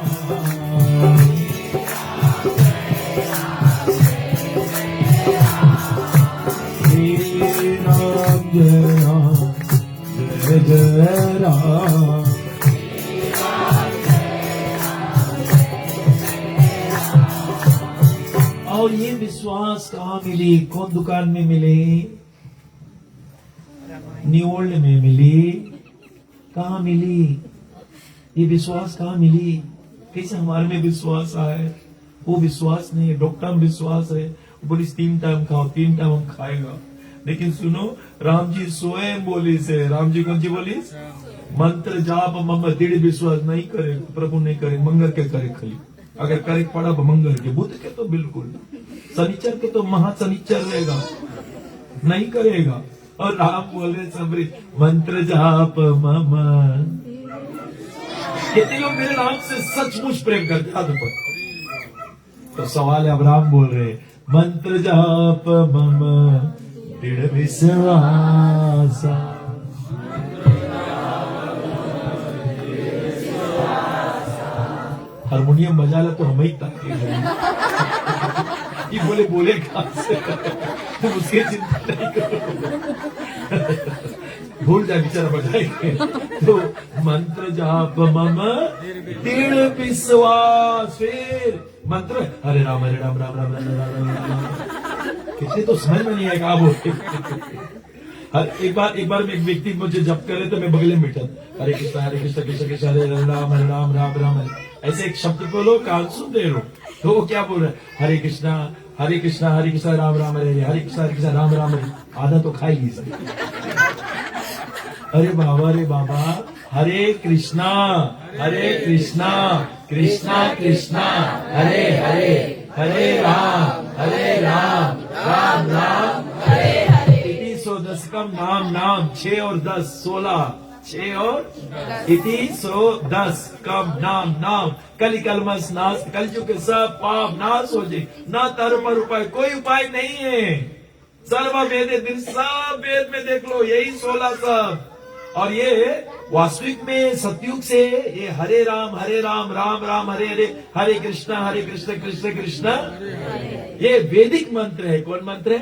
जय जय राम। और ये विश्वास कहाँ मिली? कौन दुकान में मिले? न्यू ओल्ड में मिली, कहाँ मिली? ये विश्वास कहाँ मिली? कैसे हमारे में विश्वास आए? वो विश्वास नहीं है, डॉक्टर में विश्वास है, बोली 3 टाइम खाओ, 3 टाइम हम खाएगा। लेकिन सुनो, राम जी स्वयं बोली से, राम जी कौन सी बोली? मंत्र जाप मम दृढ़ विश्वास नहीं करे, प्रभु नहीं करे, मंगल के करे खाली। अगर करे पड़ा मंगल के, बुध के तो बिल्कुल, शनिचर के तो महा शनिचर रहेगा, नहीं करेगा। और राम बोल रहे सबरी मंत्र जाप मम। कितने लोग मेरे राम से सचमुच प्रेम करते हाथ ऊपर? तो सवाल है, अब राम बोल रहे मंत्र जाप मम दृढ़ विश्वास। हारमोनियम बजा ला तो हम ही ताकि ये बोले कहां से, तुम उसकी चिंता नहीं करो, भूल जाए बेचारा बजाएंगे। तो मंत्र जाप मम दृढ़ विश्वास, फिर मंत्र हरे राम राम राम राम राम राम। कितने तो समझ में नहीं आएगा बोलते। एक बार में एक व्यक्ति मुझे जप करे तो मैं बगले में बैठा, हरे कृष्ण कृष्ण कृष्ण हरे राम राम राम राम, ऐसे एक शब्द बोलो, कान सुन दे रो। तो वो क्या बोल रहा है? हरे कृष्णा हरे कृष्णा राम राम हरे हरे, हरे कृष्णा राम राम हरे। आधा तो खाई ली। अरे बाबा, हरे कृष्णा कृष्णा कृष्णा हरे हरे, हरे राम राम राम हरे हरे। 10 कम नाम 6 और 10 16, 6 और 10 कम नाम कली कलमस नाश, कलयुग के सब पाप नाश हो जाए, ना तर पर उपाय, कोई उपाय नहीं है। सर्व वेद दिन, सब वेद में देख लो, यही 16 सब। और ये वास्तविक में सतयुग से ये हरे राम राम राम हरे हरे, हरे कृष्ण कृष्ण कृष्ण, ये वैदिक मंत्र है। कौन मंत्र है?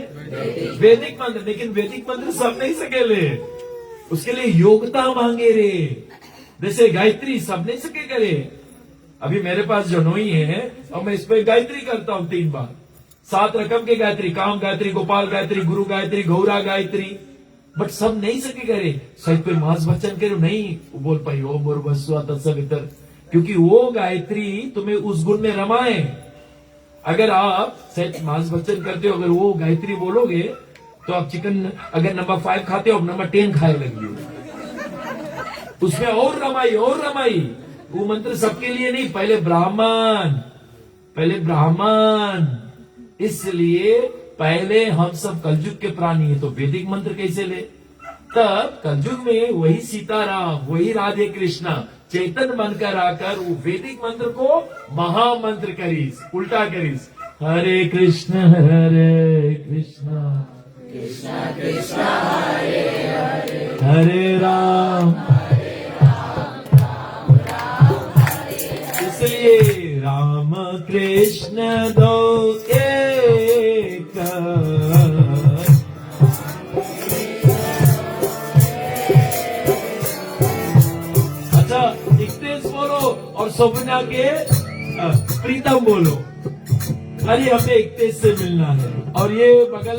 वैदिक मंत्र। लेकिन वैदिक मंत्र सब नहीं सकेले, उसके लिए योग्यता मांगे रे। जैसे गायत्री सब नहीं सके करे। अभी मेरे पास जनोई है और मैं इस पे गायत्री करता हूँ 3 बार, 7 रकम के गायत्री, काम गायत्री, गोपाल गायत्री, गुरु गायत्री, गौरा गायत्री, बट सब नहीं सके करे। सही पे मास वचन करे नहीं वो बोल पाई ओम भूर्भुवः तत्सवितुर्, क्योंकि वो गायत्री तुम्हें उस गुण में रमाए। अगर आप सच मास वचन करते हो, अगर वो गायत्री बोलोगे तो आप चिकन अगर नंबर 5 खाते हो, नंबर 10 खाए लगे, उसमें और रमाई। वो मंत्र सबके लिए नहीं, पहले ब्राह्मण। इसलिए पहले हम सब कलयुग के प्राणी है, तो वैदिक मंत्र कैसे ले? तब कलयुग में वही सीताराम, वही राधे कृष्णा चैतन्य बनकर आकर वो वैदिक मंत्र को महामंत्र करीस, उल्टा करीस, हरे कृष्ण कृष्ण कृष्ण हरे हरे, हरे राम इसलिए राम कृष्ण दो एक। अच्छा 31 बोलो और शोभना के प्रीतम बोलो। अरे हमें 31 से मिलना है, और ये बगल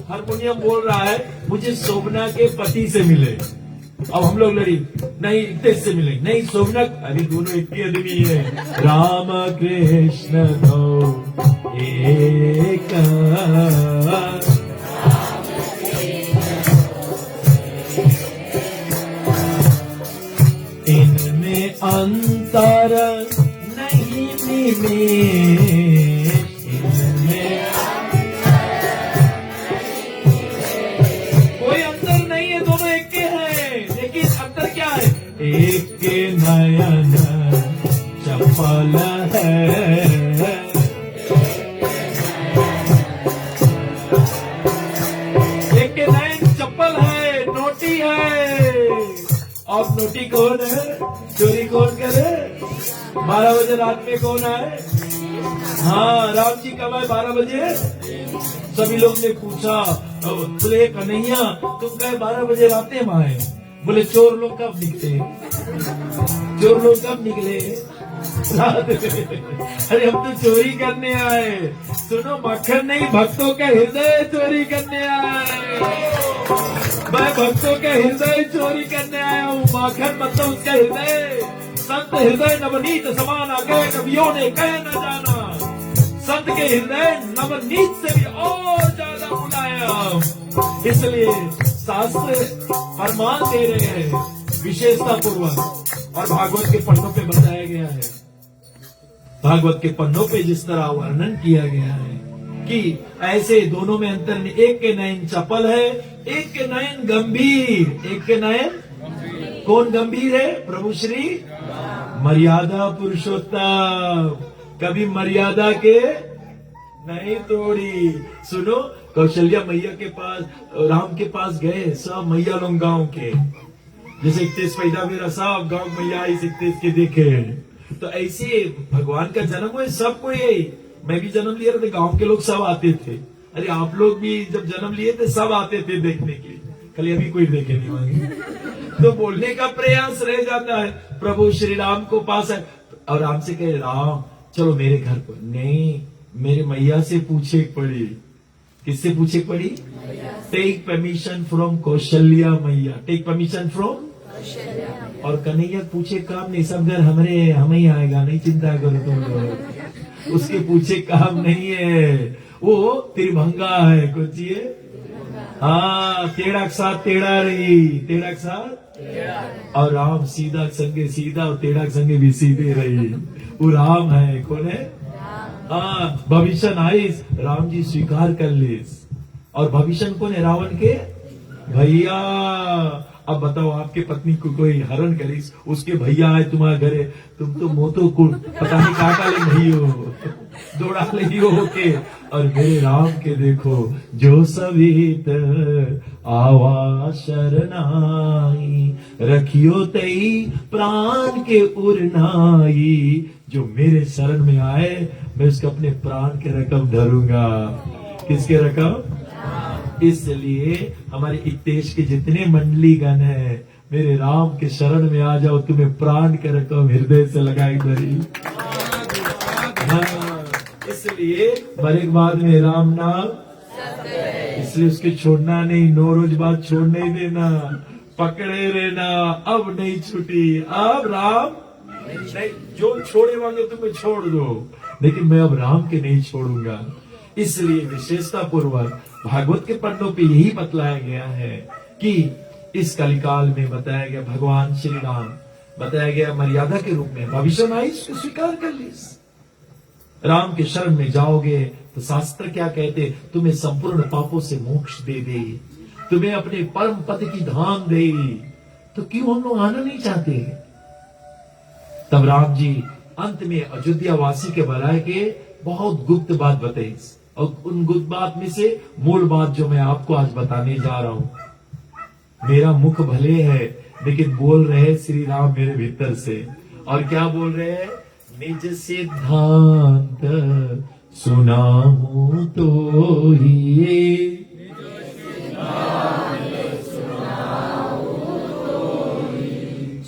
हारमोनियम बोल रहा है मुझे शोभना के पति से मिले। अब हम लोग लड़ी नहीं 31 से मिले, नहीं शोभना, अरे दोनों एक ही आदमी है। राम कृष्ण दो एक, इनमें अंतर नहीं मिले, एक के नयन चपल है, एक के नयन चप्पल है, नोटी है। अब नोटी कौन है? चोरी कौन करे? 12 बजे रात में कौन आए? हाँ, राम जी कब आए? 12 बजे। सभी लोग ने पूछा, बोले कन्हैया तुम कहे 12 बजे रात में आए? बोले चोर लोग कब निकले? चोर लोग कब निकले? अरे हम तो चोरी करने आए। सुनो, मक्खन नहीं, भक्तों का हृदय चोरी करने आए। मैं भक्तों के हृदय चोरी करने आया हूँ। माखन मतलब उसका हृदय। संत हृदय नवनीत समान आगे कवियों ने कह न जाना। संत के हृदय नवनीत से भी और ज्यादा मुलायम। इसलिए शास्त्र फरमान दे रहे हैं विशेषता पूर्वक। और भागवत के पन्नों पे बताया गया है, भागवत के पन्नों पे जिस तरह वर्णन किया गया है कि ऐसे दोनों में अंतर नहीं। एक के नयन चपल है, एक के नयन गंभीर। एक के नयन कौन गंभीर है? प्रभु श्री मर्यादा पुरुषोत्तम। कभी मर्यादा के नहीं तोड़ी। सुनो, कौशल्या मैया के पास, राम के पास गए सब मैया लोग गांव के, जैसे 31 पैदा मेरा सब गांव मैया 31 के देखे। तो ऐसे भगवान का जन्म हुए सबको यही। मैं भी जन्म लिया था, गांव के लोग सब आते थे। अरे आप लोग भी जब जन्म लिए थे सब आते थे देखने के लिए, खाली अभी कोई देखे नहीं मांगे। तो बोलने का प्रयास रह जाता है। प्रभु श्री राम को पास है और राम से कहे राम चलो मेरे घर पर। नहीं, मेरे मैया से पूछे पड़ी। किससे पूछे पड़ी? टेक परमिशन फ्रॉम कौशल्या मैया। Take permission from. और कन्हैया पूछे काम नहीं, सब घर हमारे हम ही आएगा, नहीं चिंता करो तुम लोग। उसके पूछे काम नहीं है, वो त्रिभंगा है। कुछ ये हाँ, टेढ़ा के साथ टेढ़ा रही, टेढ़ा के साथ। और राम सीधा के संगे सीधा और टेढ़ा के संगे भी सीधे रही। वो राम है। कौन है? हाँ, भविष्य आइस राम जी स्वीकार कर ले। और भविष्य कौन है? रावण के भैया। अब बताओ, आपके पत्नी को कोई हरण करे, उसके भैया आए तुम्हारे घरे, तुम तो मोतो को पता नहीं काका ले नहीं हो, दौड़ा ले हो के। और मेरे राम के देखो, जो सवित आवा शरनाई, रखियो तई प्राण के उरनाई। जो मेरे शरण में आए मैं उसके अपने प्राण के रकम धरूंगा। किसके रकम? इसलिए हमारे इस देश के जितने मंडलीगण है, मेरे राम के शरण में आ जाओ, तुम्हें प्राण के रकम हृदय से लगाई धरी। इसलिए मरे के बाद में राम नाम, इसलिए उसके छोड़ना नहीं। 9 रोज बाद छोड़ नहीं देना, पकड़े रहना। अब नहीं छूटी, अब राम नहीं। जो छोड़े वाले तुम्हें छोड़ दो, लेकिन मैं अब राम के नहीं छोड़ूंगा। इसलिए विशेषता पूर्वक भागवत के पन्नों पे यही बतलाया गया है कि इस कलिकाल में बताया गया भगवान श्री राम, बताया गया मर्यादा के रूप में। भविष्य में इसको स्वीकार कर ली। राम के शरण में जाओगे तो शास्त्र क्या कहते? तुम्हें संपूर्ण पापों से मोक्ष दे दे, तुम्हें अपने परम पद की धाम दे। तो क्यों हम लोग आना नहीं चाहते? तब राम जी अंत में अयोध्या वासी के भलाई के बहुत गुप्त बात बताई। और उन गुप्त बात में से मूल बात जो मैं आपको आज बताने जा रहा हूं। मेरा मुख भले है, लेकिन बोल रहे श्री राम मेरे भीतर से। और क्या बोल रहे हैं? निज सिद्धांत सुनाऊं तो ही,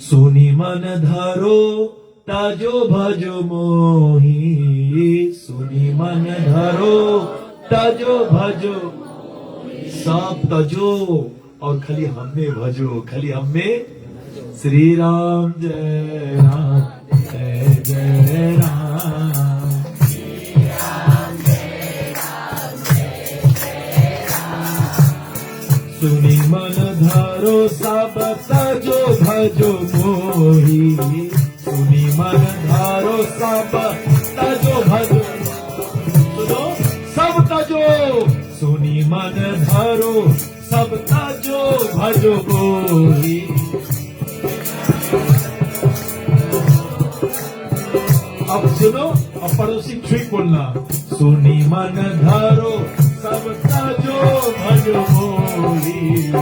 सुनी मन धरो ताजो भजो मोही। सुनी मन धरो ताजो भजो, सब तजो और खाली हमें भजो, खाली हमें। श्री राम जय राम जय जय राम, सुनी मन धरो सब तजो भजो मोही। सुनी मन धारो सब तजो भजो, सुनो सब तजो। सुनी मन धारो सब तजो भजो मोही। अब सुनो, अब पड़ोसी ठीक बोलना। सुनी मन धारो सब तजो भजो मोही।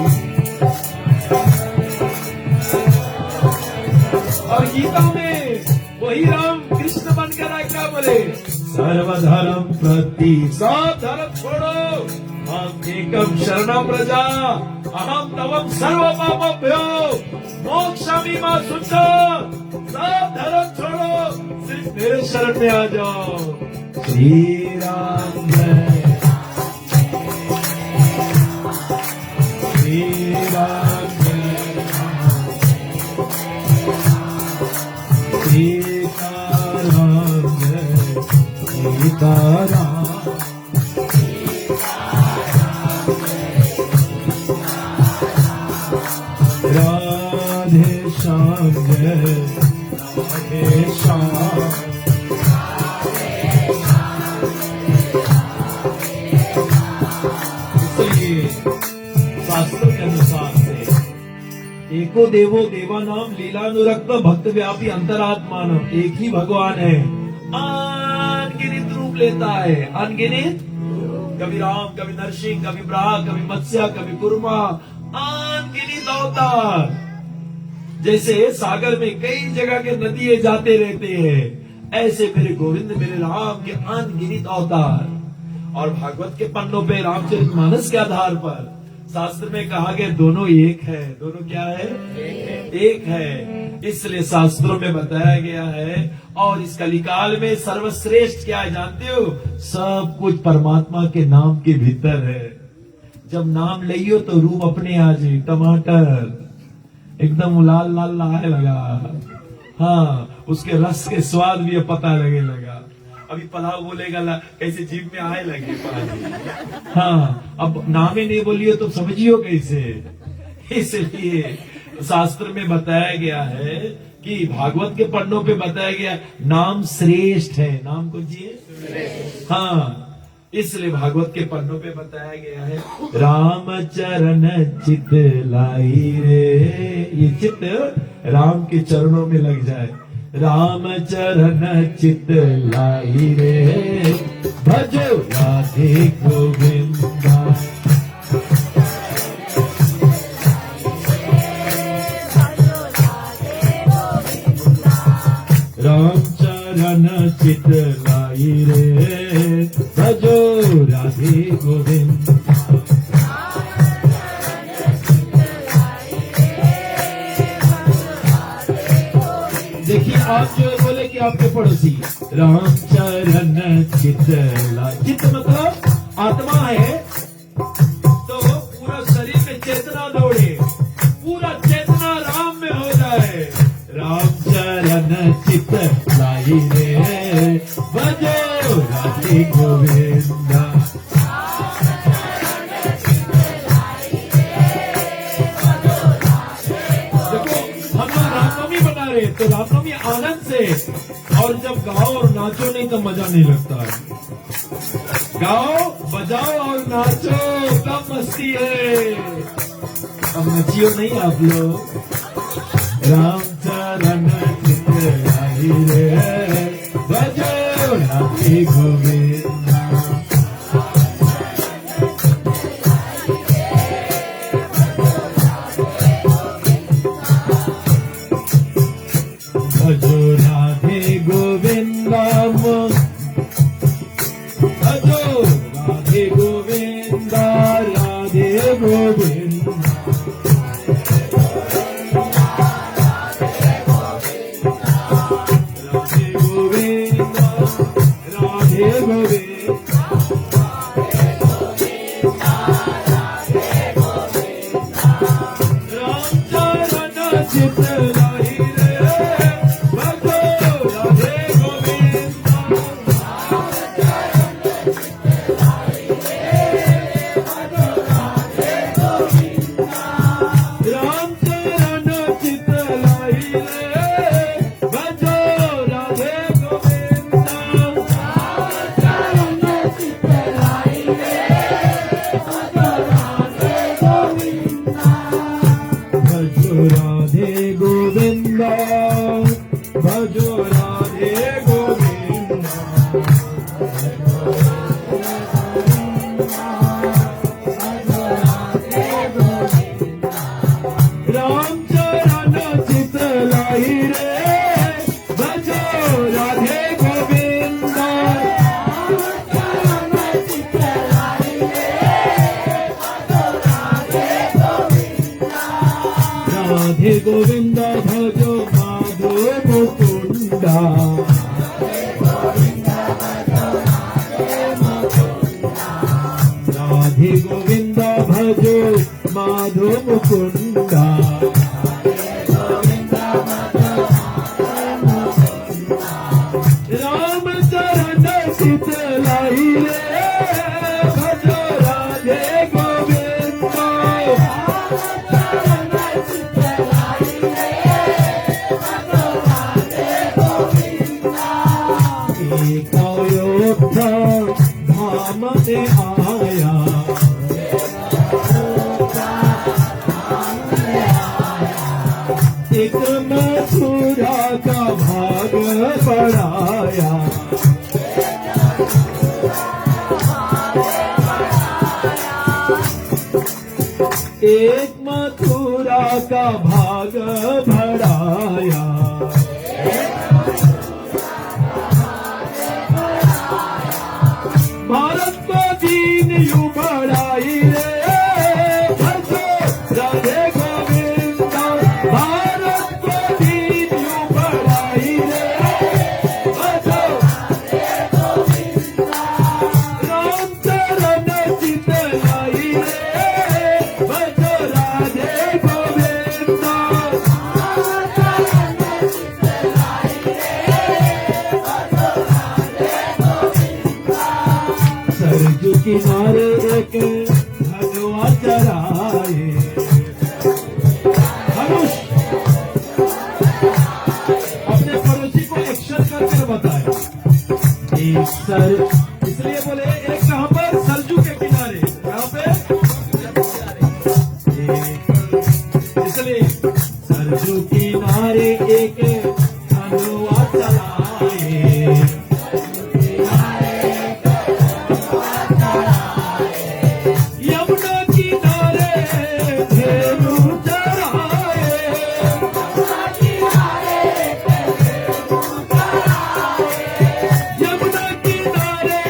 और गीता में वही राम कृष्ण बनकर क्या बोले? सर्वधर्म प्रति, सब धर्म छोड़ो, हम एकम शरणम प्रजा, अहम तवम सर्व पापेभ्यो मोक्षामि मा शुचो। सब धर्म छोड़ो, सिर्फ मेरे शरण में आ जाओ। श्री राम जय, श्री सीताराम जय सीताराम। राधे श्याम जय राधे श्याम। शास्त्रों के अनुसार से एको देवो देवानाम लीलानुरक्त भक्त व्यापी अंतरात्मानम, एक ही भगवान है, अनगिनत रूप लेता है, अनगिनत। कभी राम, कभी नरसिंह, कभी ब्राह, कभी मत्स्य, कभी कुर्मा, अनगिनत अवतार। जैसे सागर में कई जगह के नदियां जाते रहते हैं, ऐसे मेरे गोविंद मेरे राम के अनगिनत अवतार। और भागवत के पन्नों पे रामचरितमानस के आधार पर शास्त्र में कहा गया दोनों एक है। दोनों क्या है? एक है। इसलिए शास्त्रों में बताया गया है। और इस कलिकाल में सर्वश्रेष्ठ क्या है जानते हो? सब कुछ परमात्मा के नाम के भीतर है। जब नाम लियो तो रूप अपने आ जाए। टमाटर एकदम लाल लाल लाहे लगा, हाँ, उसके रस के स्वाद भी पता लगे लगा। अभी पलाव बोलेगा कैसे जीभ में आए लगे पानी, हाँ, अब नाम ही नहीं बोलियो तो समझियो कैसे। इसलिए शास्त्र में बताया गया है कि भागवत के पन्नों पे बताया गया नाम श्रेष्ठ है। नाम को जिए, हाँ, इसलिए भागवत के पन्नों पे बताया गया है राम चरण चित लाई रे। ये चित्त राम के चरणों में लग जाए। राम चरण चित लाई रे, भजो राधे गोविंदा। राम चरण चित लाई रे, भजो राधे गोविंदा। देखिए आप जो बोले कि आपके पड़ोसी राम चरण चित लाई, चित्त मतलब आत्मा है, तो पूरा शरीर में चेतना दौड़े, पूरा चेतना राम में हो जाए। राम चरण चित लाई रे, भजो राधे गोविंदा। तो रामनवमी आनंद से, और जब गाओ और नाचो नहीं तो मजा नहीं लगता है। गाओ बजाओ और नाचो तब मस्ती है। अब नचियो नहीं आप लोग। राम चरण चित लाई रे, भजो राधे गोविंदा। भजो राधे गोविंदा, भजो राधे गोविंदा, राधे गोविंदा। राधे गोविंदा, राधे गोविंदा। राम चरण चित लाई रे, भजो राधे गोविंदा। राम चरण चित लाई रे, भजो राधे गोविंदा। भजो राधे गोविंदा, भजो राधे गोविंदा। राम चरण चित लाई रे, भजो राधे गोविंदा। राधे गोविंदा भजो माधो मुकुंदा। राधे गोविंदा भजो माधो मुकुंदा। मथुरा का भाग बढ़ाया, एक मथुरा का भाग बढ़ाया, भारत को दीन यूं बढ़ाई रे, भजो राधे गोविंदा, भारत को दीन यूं बढ़ाई रे, भजो राधे गोविंदा, राम चरण चित लाई रे, भजो राधे गोविंदा, राम चरण चित लाई रे, भजो राधे गोविंदा। सरजू किनारे एक धनुआ चराए, धनुष अपने पड़ोसी को एक्शन करके बताए, एक सर, इसलिए बोले एक कहां पर, सरजू के किनारे, कहां पे, इसलिए सरजू किनारे एक धनुआ चलाए, यमुना किनारे धेनु चराए, यमुना किनारे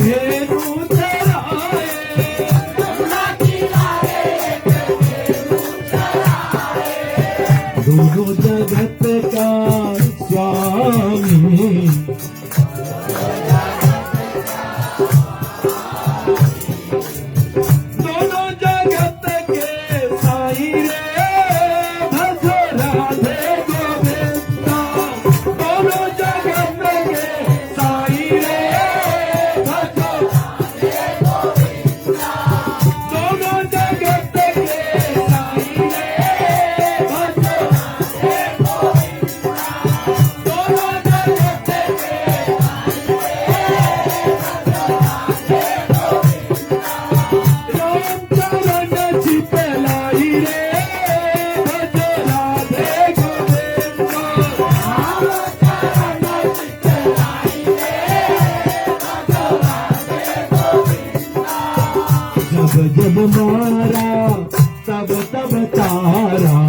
धेनु चराए, दोनों जगत का स्वामी, दोनों जगत के साई रे, भजो राधे गोविंदा, दोनों जगत के साई रे, भजो राधे गोविंदा, दोनों जगत के साई रे, भजो राधे गोविंदा, दोनों जगत के साई रे, भजो राधे गोविंदा, राम चरण चित लाई रे, भजो राधे गोविंदा, राम चरण चित लाई रे, भजो राधे गोविंदा। जब जब मारा तब तब तारा,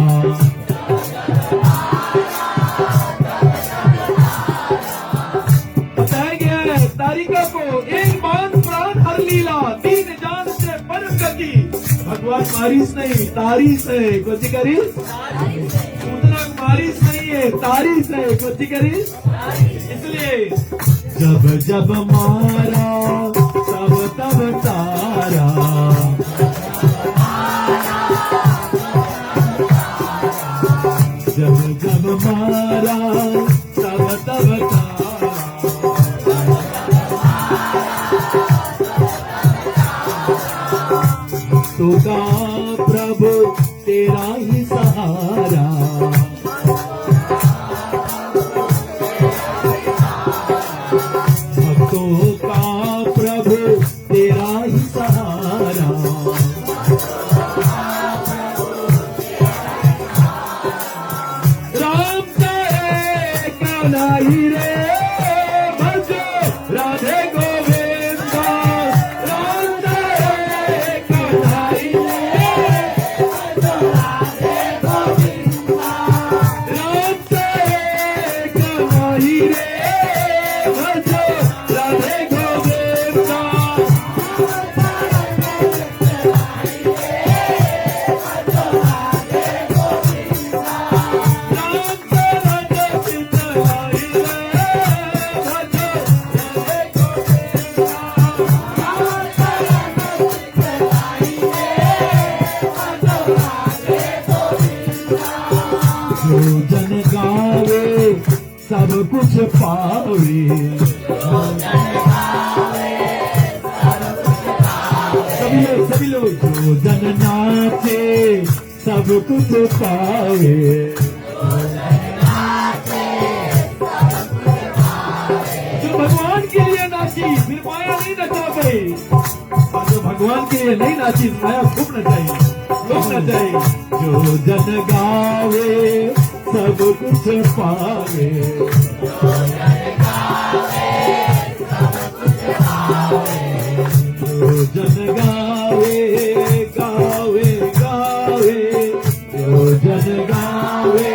बताया गया है तारिका को, एक बाण प्राण हर लीला, तीन जान से परम गति, भगवान मारिस नहीं तारीस है, कोची करीस, उतना मारिस नहीं है तारीस है, कोची करीस, इसलिए जब जब मारा तब तब तारा, जब जब मारा तब तब तारा, तो का प्रभु तेरा ही सहारा, भक्तों का प्रभु तेरा ही सहारा, राम तेरे कन्हई रे, भजो राधे गोविंदा, राम तेरे कन्हई रे, भजो राधे गोविंदा, राम तेरे कन्हई रे, भजो राधे गोविंदा, जो जन गावे सब कुछ पावे, सभी लोग जो जन नाचे सब कुछ पावे, जो भगवान के लिए नाची फिर माया नहीं नचा गई, और जो भगवान के लिए नहीं नाची माया खूब नचाई, लोग नचाई, जो जन गावे सब कुछ पावे। जो जन गावे गावे गावे, जो जन गावे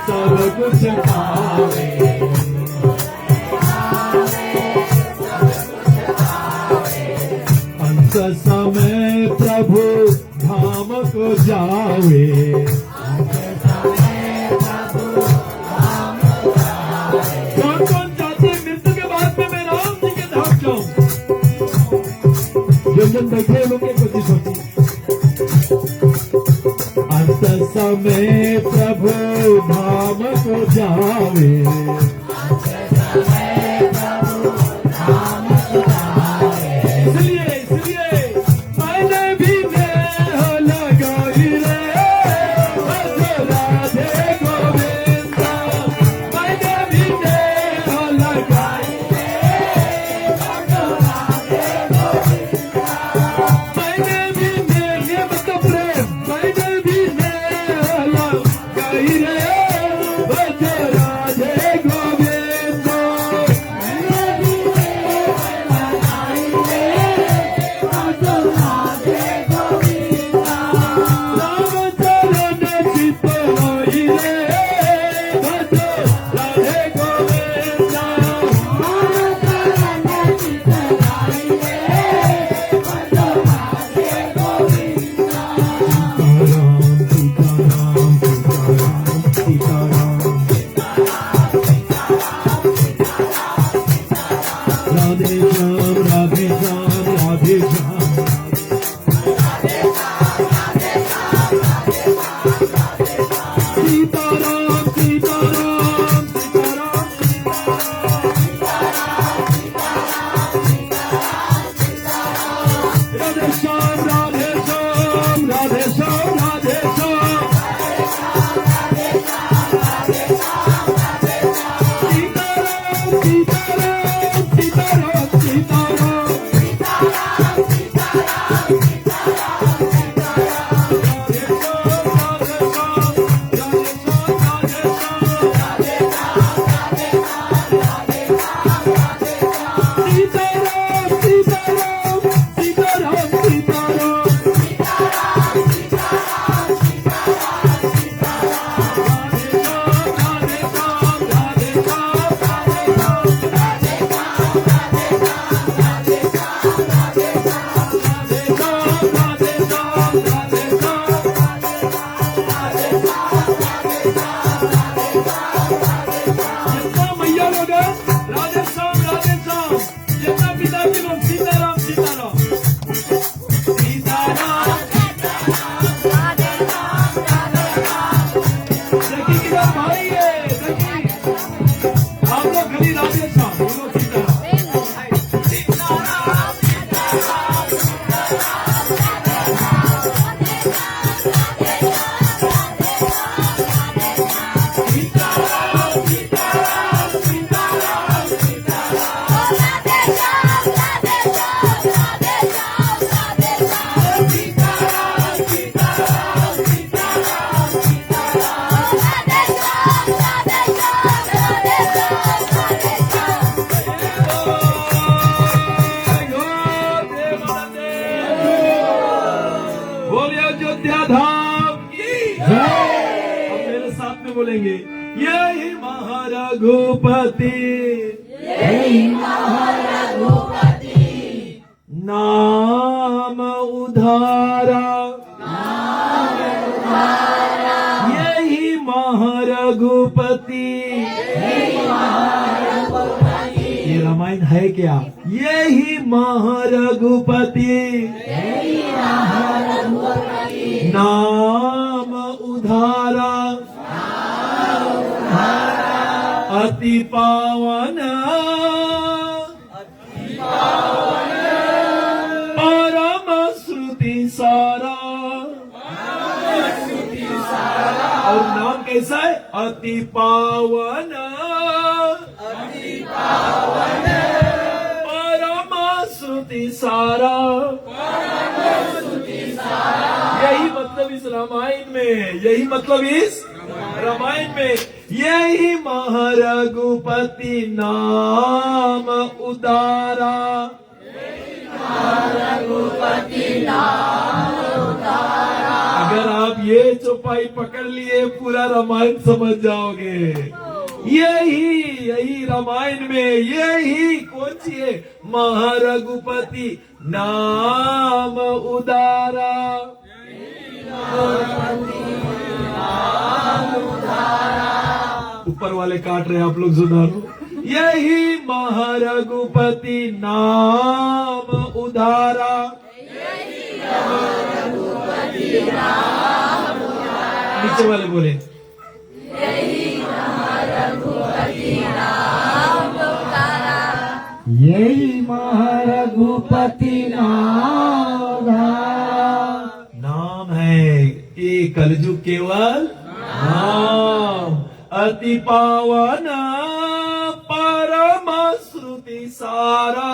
सब कुछ पावे। अंत समय प्रभु धाम को जावे। कौन कौन चाहते हैं मृत्यु के बाद में मैं राम जी के धाम जाऊं? जो जन बैठे लोग कुछ सोचिए। अंत समय प्रभु धाम को जावे। बोलेंगे यही महारघुपति, यही महारघुपति, नाम उधारा, नाम उधारा, यही महारघुपति, यही महारघुपति, ये रामायण है क्या? यही महारघुपति, यही महारघुपति, नाम उधारा, अति पावन, परम श्रुति सारा। और नाम कैसा है? अति पावन, परम श्रुति सारा। यही मतलब मतलब इस रामायण में, यही मतलब इस रामायण में, यही महारघुपति नाम उदारा। रघुपति नाम उदारा। अगर आप ये चौपाई पकड़ लिए पूरा रामायण समझ जाओगे। यही रामायण में यही कौन सी है? महारघुपति नाम उदारा। ऊपर वाले काट रहे हैं, आप लोग सुधारो। यही महारघुपति नाम उदारा। नीचे वाले बोले यही महारघुपति नाम उदारा। यही महारघुपति नाम। नाम है ये कलयुग केवल नाम, अति पावन परम श्रुति सारा।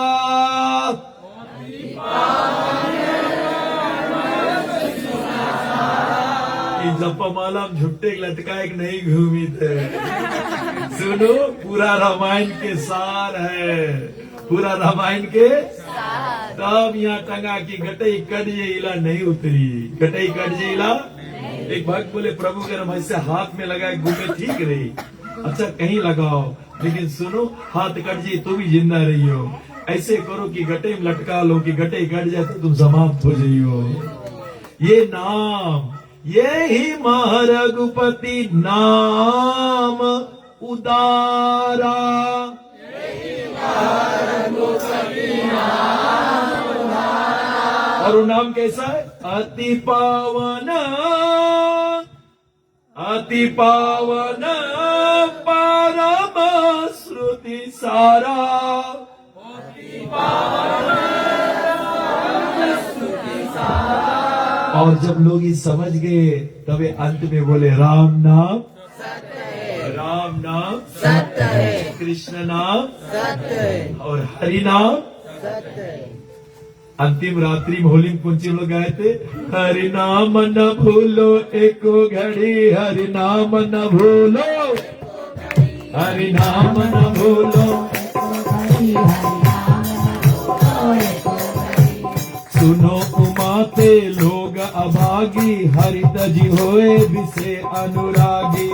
जपमाला झुट्टे लटकाए नहीं घूमी थे। सुनो, पूरा रामायण के सार है, पूरा रामायण के तब यहाँ टंगा की गटई कट जेला नहीं उतरी, गटई कट जेला। एक भक्त बोले प्रभु अगर हम ऐसे हाथ में लगाए घूमे ठीक रही। अच्छा कहीं लगाओ, लेकिन सुनो हाथ कट जाए तो भी जिंदा रही हो। ऐसे करो कि गटे में लटका लो कि गटे कट जाए तो तुम समाप्त हो जाइयो। ये नाम, ये ही महारघुपति नाम उदारा। और वो नाम कैसा है? अति पावन, अति पावन परम श्रुति सारा। और जब लोग ये समझ गए तब ये अंत में बोले राम नाम सत्य है, राम नाम सत्य है, कृष्ण नाम सत्य है, और हरि नाम सत्य है। अंतिम रात्रि में होली में कुंची लोग गाए थे, हरि नाम न भूलो एको घड़ी, हरि नाम न भूलो, हरि नाम न भूलो। सुनो उमाते लोग अभागी, हरि तजी होए विषे अनुरागी।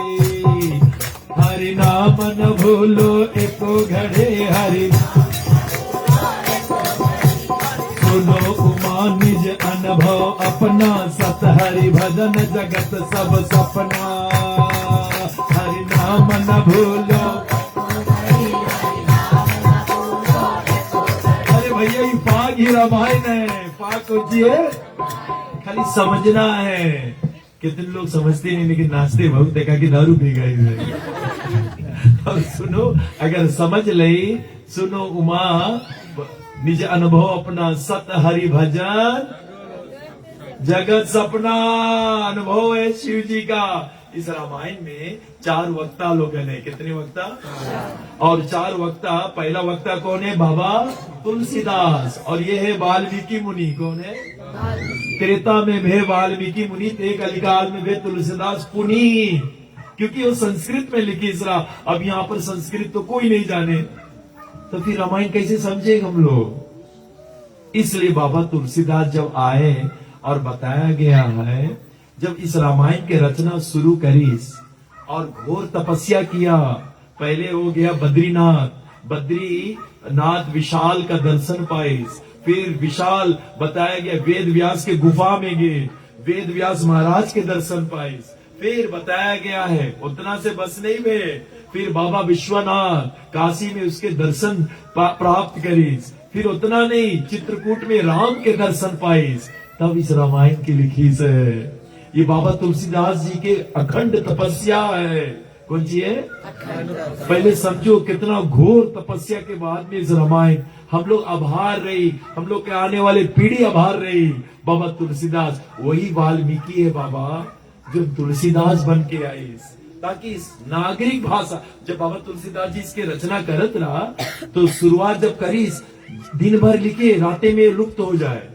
हरि नाम न भूलो एको घड़े, हरि सुनो उमा निज अनुभव अपना, सत हरि भजन जगत सब सपना। हरि नाम न भूलो। अरे भैया ये पाक ही रामायण है, पाक होती है, खाली समझना है। कितने लोग समझते नहीं लेकिन नाचते बहुत, देखा कि दारू पी गए। और सुनो अगर समझ ले, सुनो उमा निज अनुभव अपना, सत हरि भजन जगत सपना। अनुभव है शिव जी का। इस रामायण में 4 वक्ता लोग हैं। कितने वक्ता? और 4 वक्ता। पहला वक्ता कौन है? बाबा तुलसीदास। और ये है वाल्मीकि मुनि। कौन है? त्रेता में भे वाल्मीकि मुनि, ते कलिकाल में भे तुलसीदास पुनि। क्योंकि वो संस्कृत में लिखी इस अब यहाँ पर संस्कृत तो कोई नहीं जाने, तो फिर रामायण कैसे समझेंगे हम लोग? इसलिए बाबा तुलसीदास जब आए और बताया गया है, जब इस रामायण के रचना शुरू करीस और घोर तपस्या किया। पहले हो गया बद्रीनाथ, बद्रीनाथ विशाल का दर्शन पाइस। फिर विशाल बताया गया वेद व्यास के गुफा में गए, वेद व्यास महाराज के दर्शन पाइस। फिर बताया गया है उतना से बस नहीं में, फिर बाबा विश्वनाथ काशी में उसके दर्शन प्राप्त करीस। फिर उतना नहीं, चित्रकूट में राम के दर्शन पाइस। तब इस रामायण की लिखी से ये बाबा तुलसीदास जी के अखंड तपस्या है। कौन सी है? पहले समझो कितना घोर तपस्या के बाद में इस रामायण हम लोग आभार रही, हम लोग के आने वाले पीढ़ी आभार रही। बाबा तुलसीदास वही वाल्मीकि है बाबा, जो तुलसीदास बन के आई, ताकि इस नागरिक भाषा। जब बाबा तुलसीदास जी इसके रचना करत रहा तो शुरुआत जब करी दिन भर लिखे, रातें में लुप्त हो जाए।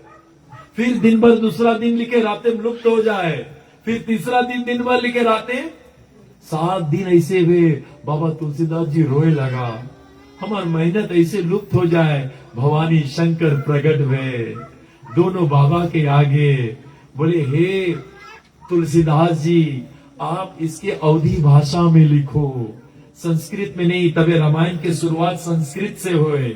फिर दिन भर दूसरा दिन लिखे रातें लुप्त हो जाए, फिर तीसरा दिन भर लिखे रातें 7 दिन ऐसे हुए। बाबा तुलसीदास जी रोए लगा, हमार मेहनत ऐसे लुप्त हो जाए। भवानी शंकर प्रकट हुए दोनों बाबा के आगे, बोले हे तुलसीदास जी, आप इसके अवधी भाषा में लिखो, संस्कृत में नहीं। तबे रामायण की शुरुआत संस्कृत से हुए।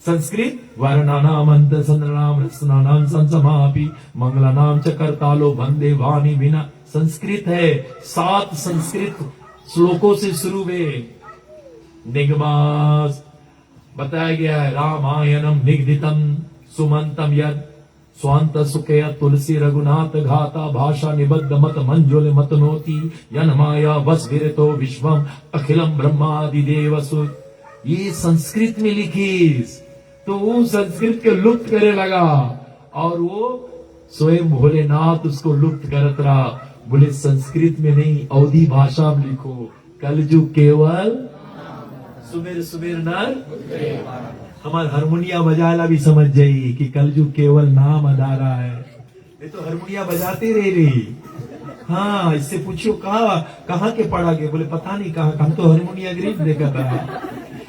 संस्कृत वर्णानाम अंत संद्रनाम रसनानाम संसमापि मंगलानाम च करतालो वंदे वाणी बिना। संस्कृत है, 7 संस्कृत श्लोकों से शुरू हुए। निगमास बताया गया है, रामायणम निगदितम सुमंतम यद स्वांत सुखे तुलसी रघुनाथ घाता भाषा निबद्ध मत मंजुल मत नोति यन माया वस विरतो विश्वम अखिलम ब्रह्मादि देवसु। ये संस्कृत में लिखी, तो वो संस्कृत के लुप्त करे लगा और वो स्वयं भोलेनाथ उसको लुप्त करत रहा। बोले संस्कृत में नहीं, अवधी भाषा में लिखो। कलयुग केवल सुमेर सुमेर नर। हमारे हारमोनिया बजाला भी समझ जाई कि कलयुग केवल नाम अदारा है। ये तो हारमोनिया बजाते रही। हाँ, इससे पूछो कहाँ के पढ़ा के? बोले पता नहीं कहाँ, हम तो हारमोनिया ग्रीक देखा था।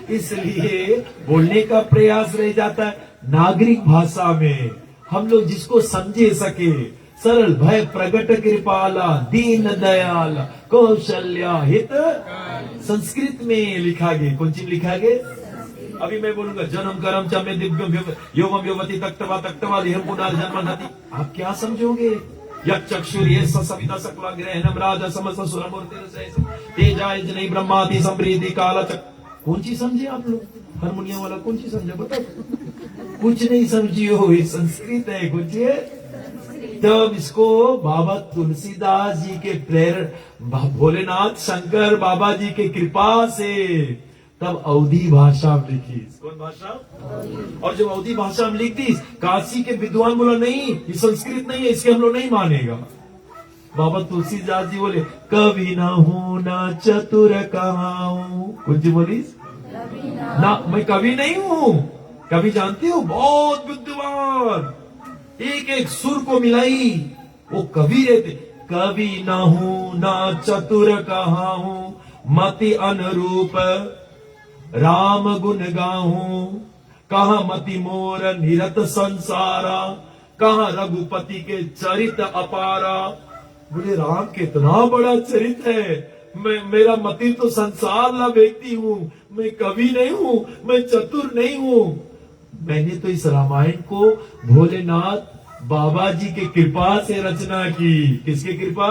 इसलिए बोलने का प्रयास रह जाता है नागरिक भाषा में, हम लोग जिसको समझे सके। सरल भय प्रगट कृपाला दीन दयाल कौशल्या हित। संस्कृत में लिखा गया, कौन चीज लिखा गया? अभी मैं बोलूंगा जन्म करम चमे दिव्य योगम योवती तक्तवा देहम पुनर्जन्म नति। आप क्या समझोगे? यक चक्षुर्ये सविता सकला ग्रहणम राजा समस्त सुरमूर्ति तेजाय जनै ब्रह्मादि संप्रीति काला चक। कौन चीज समझे आप लोग? हारमोनियम वाला कौन चीज समझे बताओ? कुछ नहीं समझियो, ये संस्कृत है कुछ। तब इसको बाबा तुलसीदास जी के प्रेरणा, भोलेनाथ शंकर बाबा जी के कृपा से तब अवधी भाषा में लिखी। कौन भाषा? और जब अवधी भाषा में लिखती, काशी के विद्वान बोला नहीं ये संस्कृत नहीं है, इसके हम लोग नहीं मानेगा। बाबा तुलसीदास जी बोले कवि ना हूं ना चतुर कहाऊं। कुछ बोलीस ना, मैं कवि नहीं हूं। कवि जानते हो, बहुत विद्वान, एक एक सुर को मिलाई वो कवि रहते। कवि ना हूं ना चतुर कहाऊं, मति अनुरूप राम गुण गाऊं। कहा मति मोर निरत संसारा, कहा रघुपति के चरित अपारा। बोले राम कितना बड़ा चरित है, मेरा मति तो संसार ला व्यक्ति हूँ, मैं कवि नहीं हूँ, मैं चतुर नहीं हूँ। मैंने तो इस रामायण को भोलेनाथ बाबा जी के कृपा से रचना की। किसके कृपा?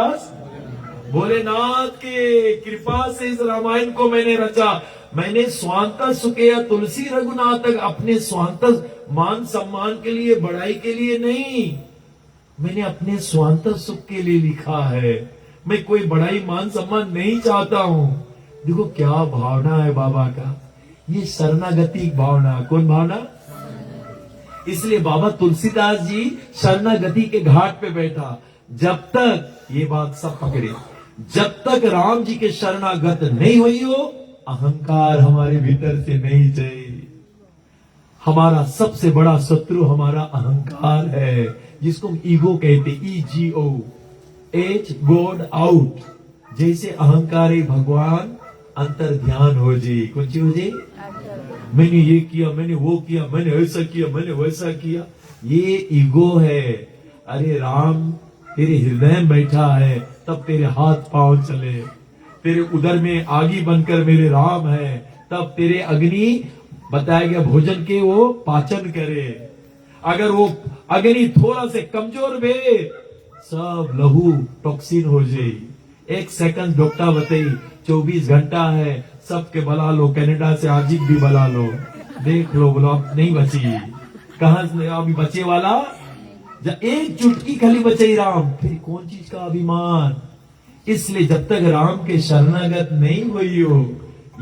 भोलेनाथ के कृपा से इस रामायण को मैंने रचा। मैंने स्वांत सुखे तुलसी रघुनाथ अपने स्वांत मान सम्मान के लिए, बड़ाई के लिए नहीं, मैंने अपने स्वांत सुख के लिए लिखा है। मैं कोई बड़ाई मान सम्मान नहीं चाहता हूँ। देखो क्या भावना है बाबा का, ये शरणागति भावना। कौन भावना? इसलिए बाबा तुलसीदास जी शरणागति के घाट पे बैठा। जब तक, ये बात सब पकड़े, जब तक राम जी के शरणागत नहीं हुई हो, अहंकार हमारे भीतर से नहीं चाहिए। हमारा सबसे बड़ा शत्रु हमारा अहंकार है, जिसको हम ईगो कहते, EGO, एच गॉड आउट। जैसे अहंकार है भगवान, अंतर ध्यान हो जी। कौन सी हो जी? मैंने ये किया, मैंने वो किया, मैंने ऐसा किया, मैंने वैसा किया, ये ईगो है। अरे राम तेरे हृदय में बैठा है, तब तेरे हाथ पांव चले। तेरे उदर में आगी बनकर मेरे राम है, तब तेरे अग्नि, बताया गया भोजन के वो पाचन करे। अगर वो अग्नि थोड़ा से कमजोर भे, सब लहू टॉक्सिन हो जाए। 1 सेकंड डॉक्टर बताई, 24 घंटा है, सबके बला लो, कनाडा से आजिक भी बला लो, देख लो, बोलो अब नहीं बची। कहां से अभी बचे वाला? जब एक चुटकी खाली बचे राम, फिर कौन चीज का अभिमान? इसलिए जब तक राम के शरणागत नहीं हुई हो,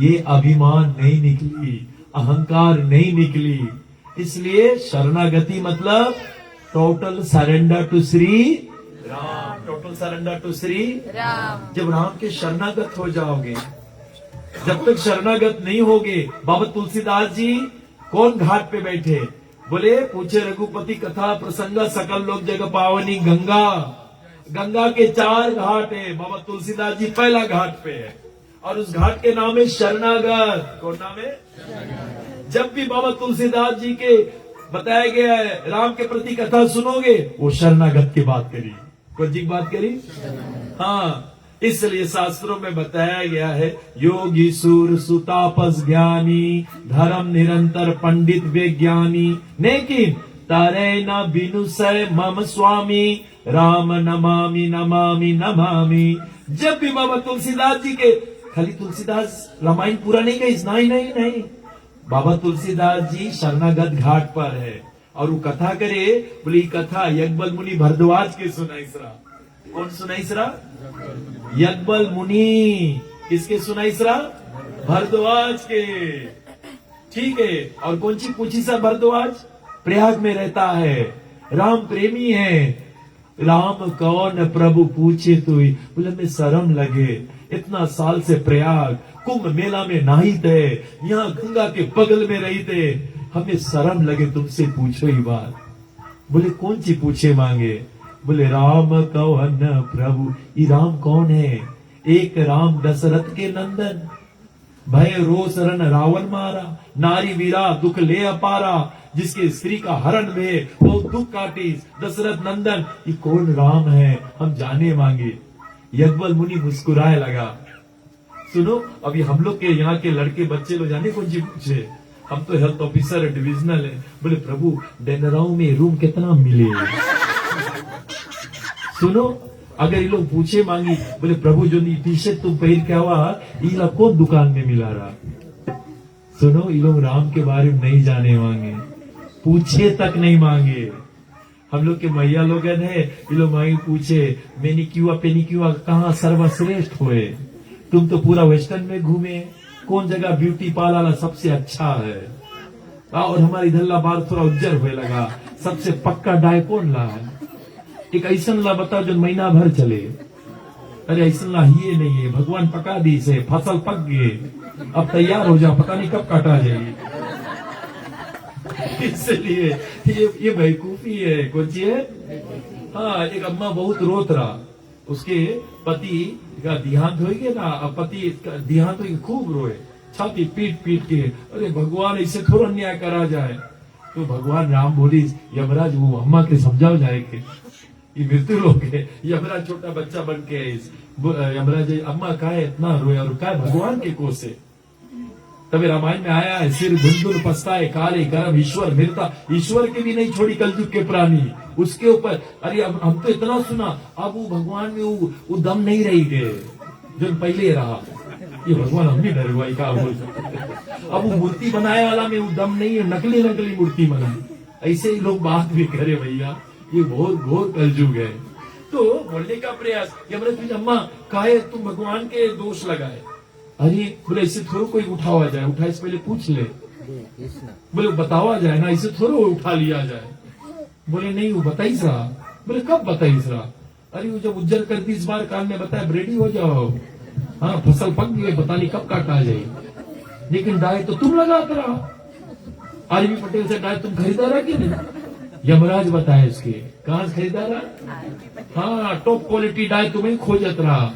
ये अभिमान नहीं निकली, अहंकार नहीं निकली। इसलिए शरणागति मतलब total surrender to Shri Ram. Total surrender to Shri Ram. जब राम के शरणागत हो जाओगे, जब तक शरणागत नहीं होगे। बाबा तुलसीदास जी कौन घाट पे बैठे? बोले पूछे रघुपति कथा प्रसंग सकल लोक जग पावनी गंगा। गंगा के 4 घाट है, बाबा तुलसीदास जी पहला घाट पे है और उस घाट के नाम है शरणागत। कौन नाम है? जब भी बाबा तुलसीदास जी के बताया गया है राम के प्रति कथा सुनोगे, वो शरणागत की बात करी। कौन जी की बात करी? हाँ, इसलिए शास्त्रों में बताया गया है योगी सूर सुतापस ज्ञानी धर्म निरंतर पंडित विज्ञानी नेकिन तारे न बिनुसय मम स्वामी राम नमामि नमामि नमामि। जब भी बाबा तुलसीदास जी के, खाली तुलसीदास रामायण पूरा नहीं गई, नहीं नहीं नहीं, बाबा तुलसीदास जी शरणागत घाट पर है और वो कथा करे। बोली कथा यज्ञबल मुनि भरद्वाज के सुनाईसरा। कौन सुनाईसरा? यज्ञबल मुनि। किसके सुनाईसरा? भरद्वाज के। ठीक है। और कौन सी पूछी सा भरद्वाज? प्रयाग में रहता है, राम प्रेमी है। राम कौन प्रभु पूछे तो बोले में शर्म लगे, इतना साल से प्रयाग कुंभ मेला में नहाई थे, यहाँ गंगा के बगल में रही थे, हमें शर्म लगे तुमसे पूछो ही बात। बोले कौन सी पूछे मांगे? बोले राम कौन प्रभु। ये राम कौन है? एक राम दशरथ के नंदन, भय रो शरण रावण मारा, नारी वीरा दुख ले अपारा, जिसके स्त्री का हरण में वो दुख काटी, दशरथ नंदन। ये कौन राम है? हम जाने मांगे। यज्ञबल मुनि मुस्कुराए लगा। सुनो, अभी हम लोग के यहाँ के लड़के बच्चे लोग जाने कौन सी पूछे? हम तो हेल्थ ऑफिसर डिविजनल है। बोले प्रभु डेनराऊ में रूम कितना मिले? सुनो, अगर ये लोग पूछे मांगी, बोले प्रभु जो टी शर्ट तुम पहन के आवा, ये कौन दुकान में मिला रहा? सुनो, ये लोग राम के बारे में नहीं जाने मांगे, पूछे तक नहीं मांगे। हम लोग के मैया लोग है, ये लोग मांगे पूछे मेनिक्यूआ पेनिक्यूआ कहाँ सर्वश्रेष्ठ हुए? तुम तो पूरा वेस्टर्न में घूमे, कौन जगह ब्यूटी पार्लर सबसे अच्छा है? और हमारे इधर ला बार थोड़ा उज्जर हुए लगा, सबसे पक्का डाय कौन ला है? एक ऐसा ला बताओ जो महीना भर चले। अरे ऐसा ला ही नहीं है, भगवान पका दी से, फसल पक गए, अब तैयार हो जाओ, पता नहीं कब काटा जाएगी। इसलिए ये बेवकूफी है। कौन सी है? हाँ, एक अम्मा बहुत रोत रहा, उसके पति का देहांत हो गया ना, अब पति देहांत हो खूब रोए, छाती पीट पीट के। अरे भगवान इससे थोड़ा न्याय करा जाए। तो भगवान राम बोली यमराज वो अम्मा के समझाओ जाए के ये मृत्यु लोग है। यमराज छोटा बच्चा बन के यमराज अम्मा का इतना रोए और का भगवान के कोसे। तभी रामायण में आया है सिर धुंधुल पछताए काले गरम ईश्वर मिलता। ईश्वर के भी नहीं छोड़ी कलयुग के प्राणी, उसके ऊपर। अरे अब हम तो इतना सुना, अब वो भगवान में वो दम नहीं रही गए जो पहले रहा। ये भगवान हम भी डरवाई का बोल सकते। अब वो मूर्ति बनाए वाला में वो दम नहीं है, नकली नकली मूर्ति बनाई। ऐसे ही लोग बात भी करे भैया, ये बहुत घोर कलयुग है। तो बोलने का प्रयास, यमराज अम्मा काहे तुम भगवान के दोष लगाए? अरे बोले इससे थोड़ा कोई उठावा जाए, उठा से पहले पूछ ले। बोले बतावा जाए ना, इसे थोड़ा उठा लिया जाए। बोले नहीं वो बताइस रहा। बोले कब बताइस रहा? अरे वो जब उज्जर करती इस बार काल में बताया रेडी हो जाओ, हाँ फसल पक गई, पता नहीं कब काटा जाए। लेकिन डाय तो तुम लगाता रहा। आरबी पटेल से डाय तुम खरीदा रहा कि नहीं? यमराज बताया इसके कहां से खरीदा रहा? हाँ टॉप क्वालिटी डाय तुम्हें खोजत रहा,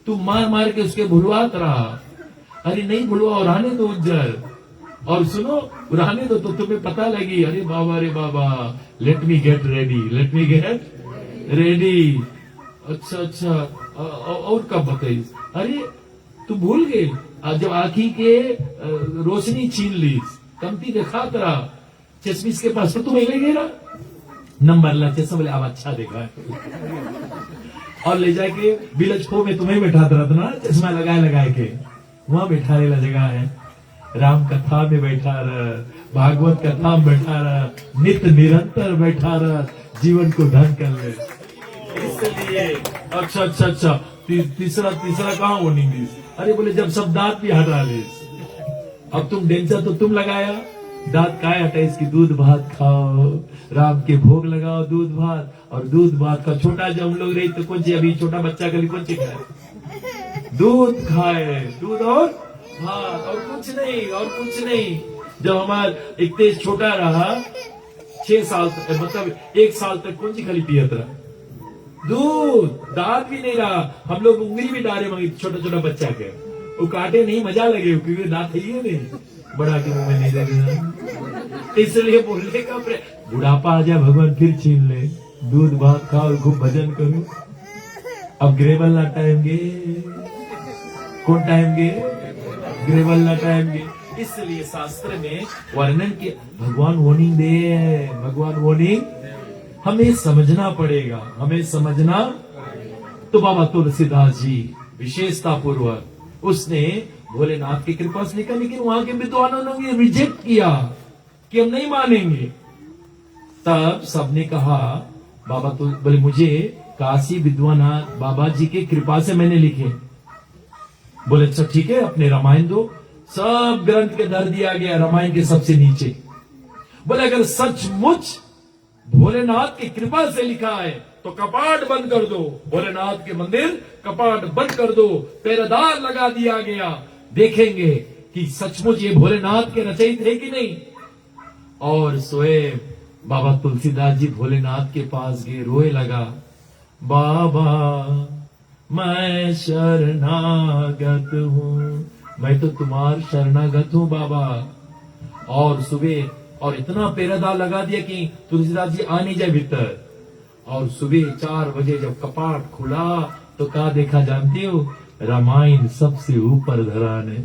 तुम मार मार के उसके भुलवात रहा। अरे नहीं भुलवा और रहने दो उज्जर, और सुनो रहने दो तो तुम्हें पता लगी। अरे बाबा let me get ready, let me get ready. अच्छा और कब बताई? अरे तू भूल गए जब आँखी के रोशनी छीन ली, कमती देखा तरा चश्मिश के पास तो तुम्हें ले गया नंबर ला चश्मा। बोले अब अच्छा देखा है और ले जाके विलेज खो में तुम्हें बैठा रहा चश्मा लगाए के, वहां बैठा रहेला जगह है। राम कथा में बैठा रह, भागवत कथा में बैठा रह, नित्य निरंतर बैठा रह, जीवन को धन कर ले। इसलिए अच्छा तीसरा कहाँ वार्निंग दी? अरे बोले जब सब दांत भी हटा ले, अब तुम डेंचर तो तुम लगाया, दांत काय हटा इसकी दूध भात खाओ, राम के भोग लगाओ दूध भात। और दूध भात का छोटा जब हम लोग रही तो कौन सी अभी छोटा बच्चा के लिए कौन सी खाए? दूध खाए, दूध और भात, और कुछ नहीं। जब हमारा एक तेज छोटा रहा 6 साल तक, मतलब 1 साल तक कौन सी खाली पियत रहा दूध, दांत भी नहीं रहा। हम लोग उंगली भी डाले मगर छोटा छोटा बच्चा के वो काटे नहीं, मजा लगे क्योंकि दांत है ही नहीं, बड़ा के मुंह में नहीं लगेगा। इसलिए बोलने का बुढ़ापा आ जाए भगवान फिर छीन ले, दूध भात खाओ खूब भजन करो। अब ग्रेवल ना टाइम गे, कौन टाइम गे, ग्रेवल ना टाइम गे। इसलिए शास्त्र में वर्णन किया, भगवान वार्निंग दे, भगवान वार्निंग हमें समझना पड़ेगा, हमें समझना। तो बाबा तुलसीदास जी विशेषता पूर्वक उसने भोलेनाथ की कृपा से निकला, लेकिन वहां के विद्वानों ने रिजेक्ट किया कि हम नहीं मानेंगे। तब सबने कहा बाबा तो बोले मुझे काशी विद्वानाथ बाबा जी की कृपा से मैंने लिखे। बोले अच्छा ठीक है, अपने रामायण दो। सब ग्रंथ के दर दिया गया, रामायण के सबसे नीचे। बोले अगर सचमुच भोलेनाथ की कृपा से लिखा है तो कपाट बंद कर दो, भोलेनाथ के मंदिर कपाट बंद कर दो, पहरेदार लगा दिया गया, देखेंगे कि सचमुच ये भोलेनाथ के रचयित है कि नहीं। और स्वयं बाबा तुलसीदास जी भोलेनाथ के पास गए, रोए लगा, बाबा मैं शरणागत हूँ, मैं तो तुम्हार शरणागत हूँ बाबा। और सुबह और इतना पहरेदार लगा दिया कि तुलसीदास जी आ नहीं जाए भीतर। और सुबह 4 बजे जब कपाट खुला तो क्या देखा जानती हो, रामायण सबसे ऊपर धरा ने।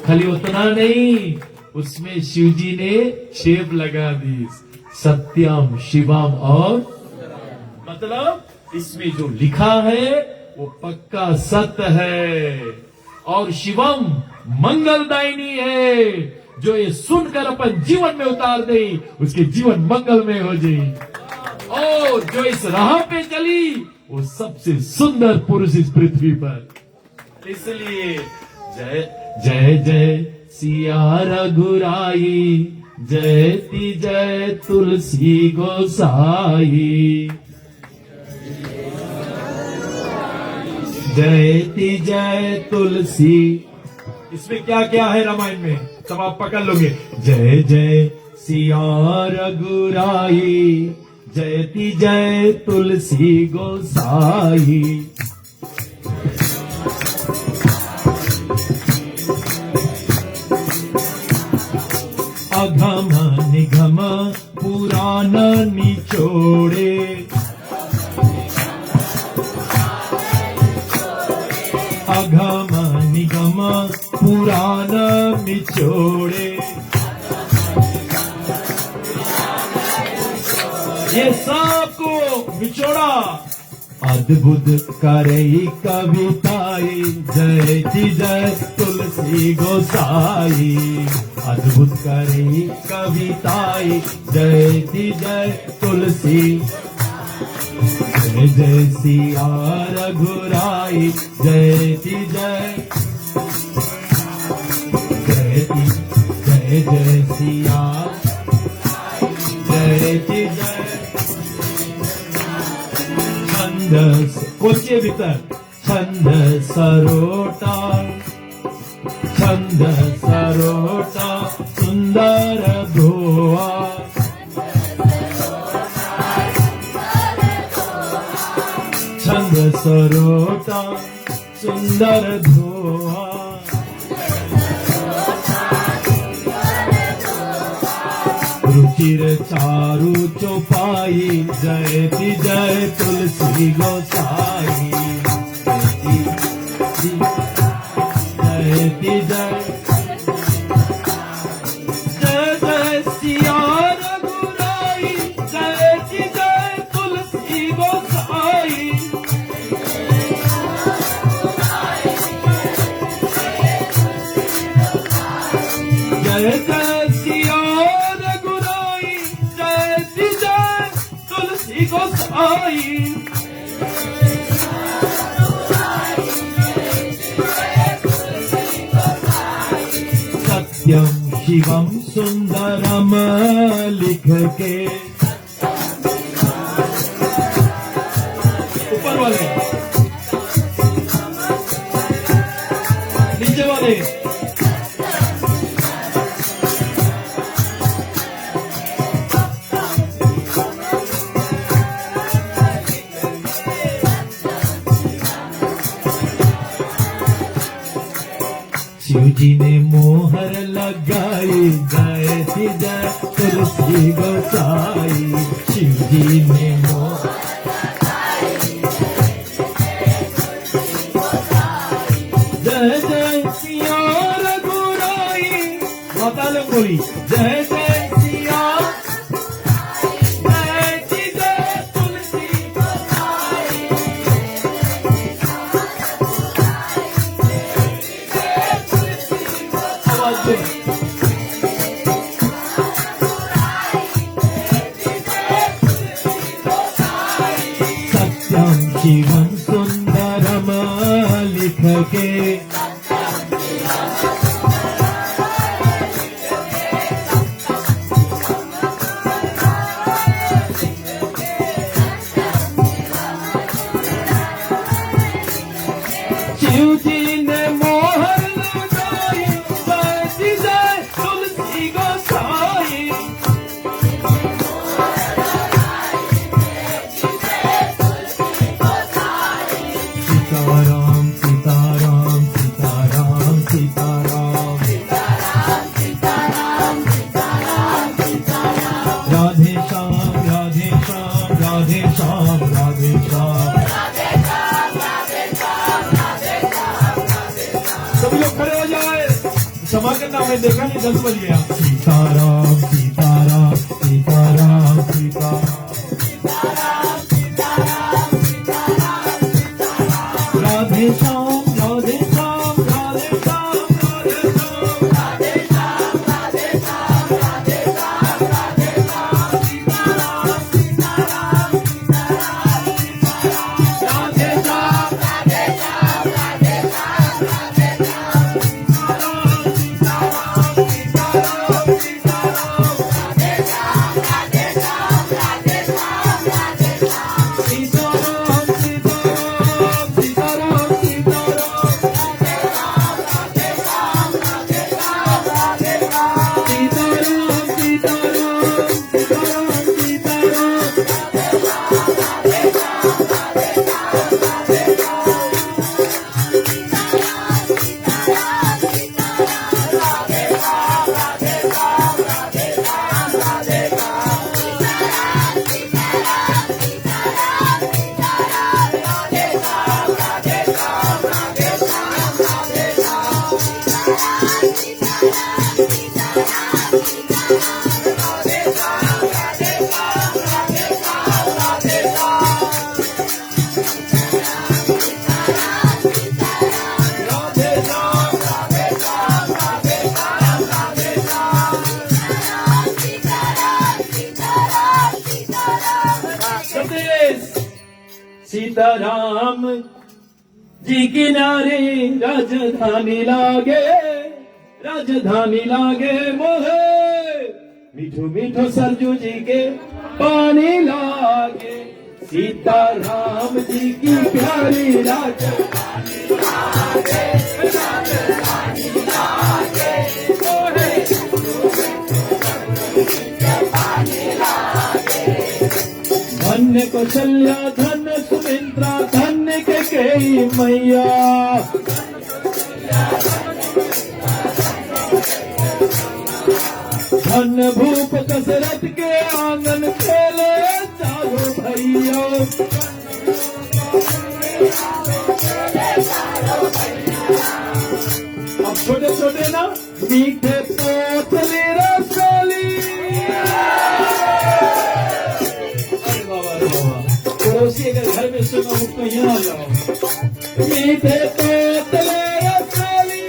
खाली उतना नहीं, उसमें शिव जी ने छेप लगा दी, सत्यम शिवम, और मतलब इसमें जो लिखा है वो पक्का सत्य है, और शिवम मंगलदायिनी है। जो ये सुनकर अपन जीवन में उतार दे उसके जीवन मंगल में हो जाए। और जो इस राह पे चली वो सबसे सुंदर पुरुष इस पृथ्वी पर। इसलिए जय जय जय सिया रघुराई, जयति जय तुलसी गोसाई, जयति जय तुलसी। इसमें क्या क्या है रामायण में, सब आप पकड़ लोगे। जय जय सिया रघुराई, जयति जय तुलसी गोसाई। अघम निगम पुराण निचोड़े, अघम निगम पुराण निचोड़े। ये सबको निचोड़ा, अद्भुत करई कविताई, जयति जय तुलसी गोसाई। अद्भुत करई कविताई, जयति जय तुलसी। जय जय सिया रघुराई, जयति जय, जयति जय जय सिया, जयति जय। छंद कोचे भीतर, छंद सरोटा, छंद सरोटा सुंदर धोआ। छंद सरोटा सुंदर धोआ। रुचिर चारु चौपाई, जयति जय तुलसी गोसाई। जयति जय, जय जय सिया रघुराई, जयति जय तुलसी गोसाई। जय जय सिया रघुराई, जयति जय तुलसी गोसाई। सत्यम शिवम सुंदरम लिख के, ऊपर वाले नीचे वाले, जी ने मोहर लगाई, जय श्री जय तुलसी गोसाई। शिव जी ने मोहर जय जय सिया रघुराई। माता ने बोली जय जय सिया, जय श्री जय तुलसी गोसाई। आवाज दो। सत्यम शिवम सुंदरम लिख के, शिव जी ने मोहर लगाई, जय श्री जय तुलसी गोसाई। सीताराम सीताराम सीताराम सीताराम, राधे श्याम राधे श्याम राधे श्याम राधे श्याम। सभी लोग खड़े हो जाए, क्षमा करना, मैं देखा नहीं 10 बज गया। सीताराम सीताराम सीताराम सीताराम, राधे श्याम राधे श्याम राधे श्याम राधे श्याम, राधे श्याम राधे श्याम राधे श्याम, सीताराम सीताराम सीताराम सीताराम, राधे श्याम राधे श्याम राधे श्याम राधे श्याम, सीताराम सीताराम सीताराम सीताराम, राधे श्याम राधे श्याम राधे श्याम राधे श्याम, सीताराम सीताराम सीताराम सीताराम जी किनारे राजधानी लागे, राजधानी लागे मोहे, मीठो मीठो सरजू जी के पानी लागे। सीताराम जी की प्यारी राजधानी लागे, राजधानी लागे मोहे, धन्य कौशल्या धन्य सुमित्रा धन्य कैकेयी मैया, धन्य भूप दशरथ के आंगन खेले चारों भैया। अब छोटे छोटे ना मीठे पोतली रसोली, पड़ोसी अगर घर में सुना हो तो यहाँ आ जाओ। मीठे पोतले रसोली,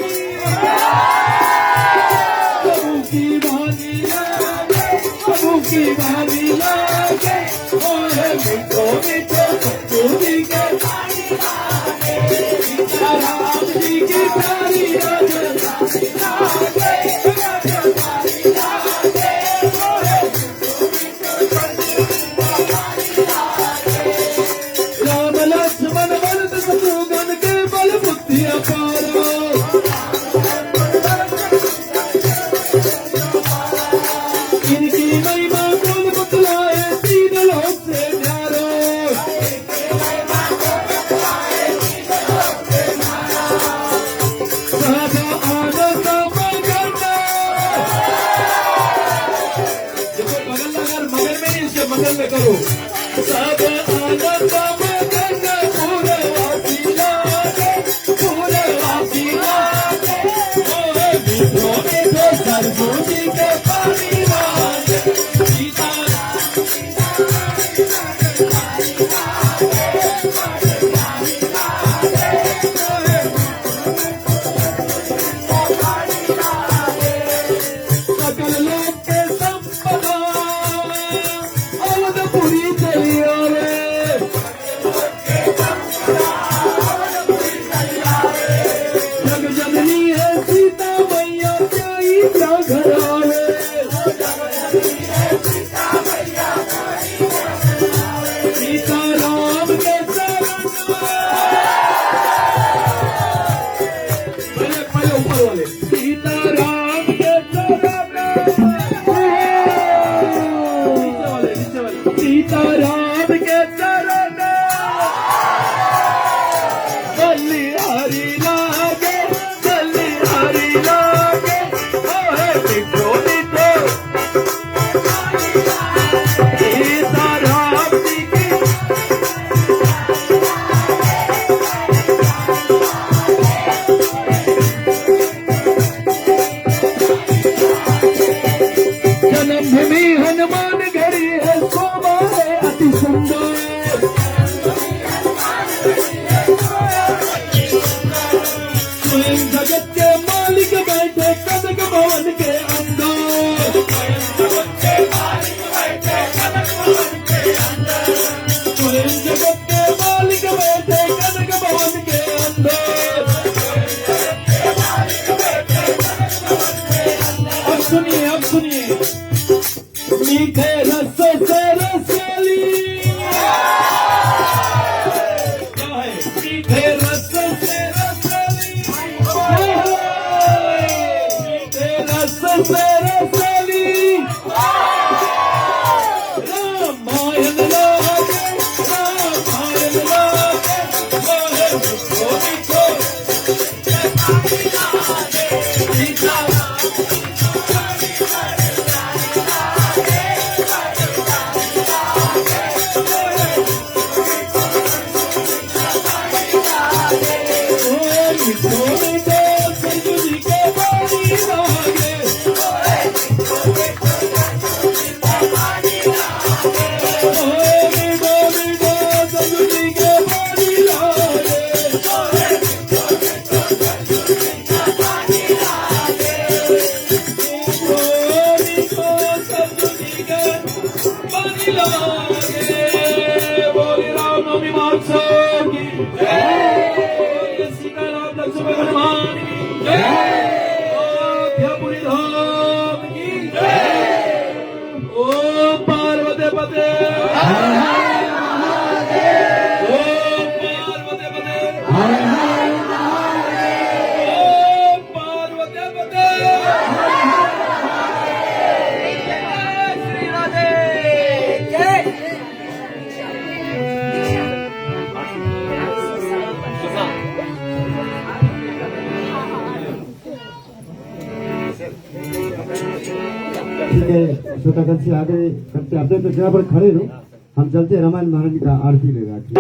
प्रभु की भानी लागे, प्रभु की भानी लागे, ओहे मीठो मीठो दूधी के पानी लागे। सीताराम जी की प्यारी राजधानी लागे, राजधानी लागे, ओहे राम लक्ष्मण भरत शत्रुघ्न के बल बुद्धि अपार, से करो। सब आनंद मगन पूरवासी लागे, पूरवासी लागे। ओए मीठो मीठो सरस्वती के पानी लागे। सकल लोक के संपदा अवधपुरी चली आवे। जग जननी है सीता मैया जाई क्या घर आवे। सीता राम के चरण में पहले ऊपर वाले सीता राम के चरण सीता राम के चरण बलिहारी लागे, बलिहारी लागे। ओए मिठो मिठो सीता राम जी की जन्मभूमि हनुमान गढ़ी है शोभा है अति सुंदर। स्वयं जगत के मालिक बैठे कनक भवन के अंदर। स्वयं जगत के मालिक बैठे कनक भवन के अंदर। अब सुनिए मीठे रस से रसली क्या है। मीठे रस से रसली, मीठे रस से रसली। रामायण लागे, रामायण लागे। ओए मिठो मिठो सीता ठीक है श्रोतागण से आगे करते आते तो जहाँ पर खड़े रहो, हम चलते रामायण महारानी का आरती लगा के।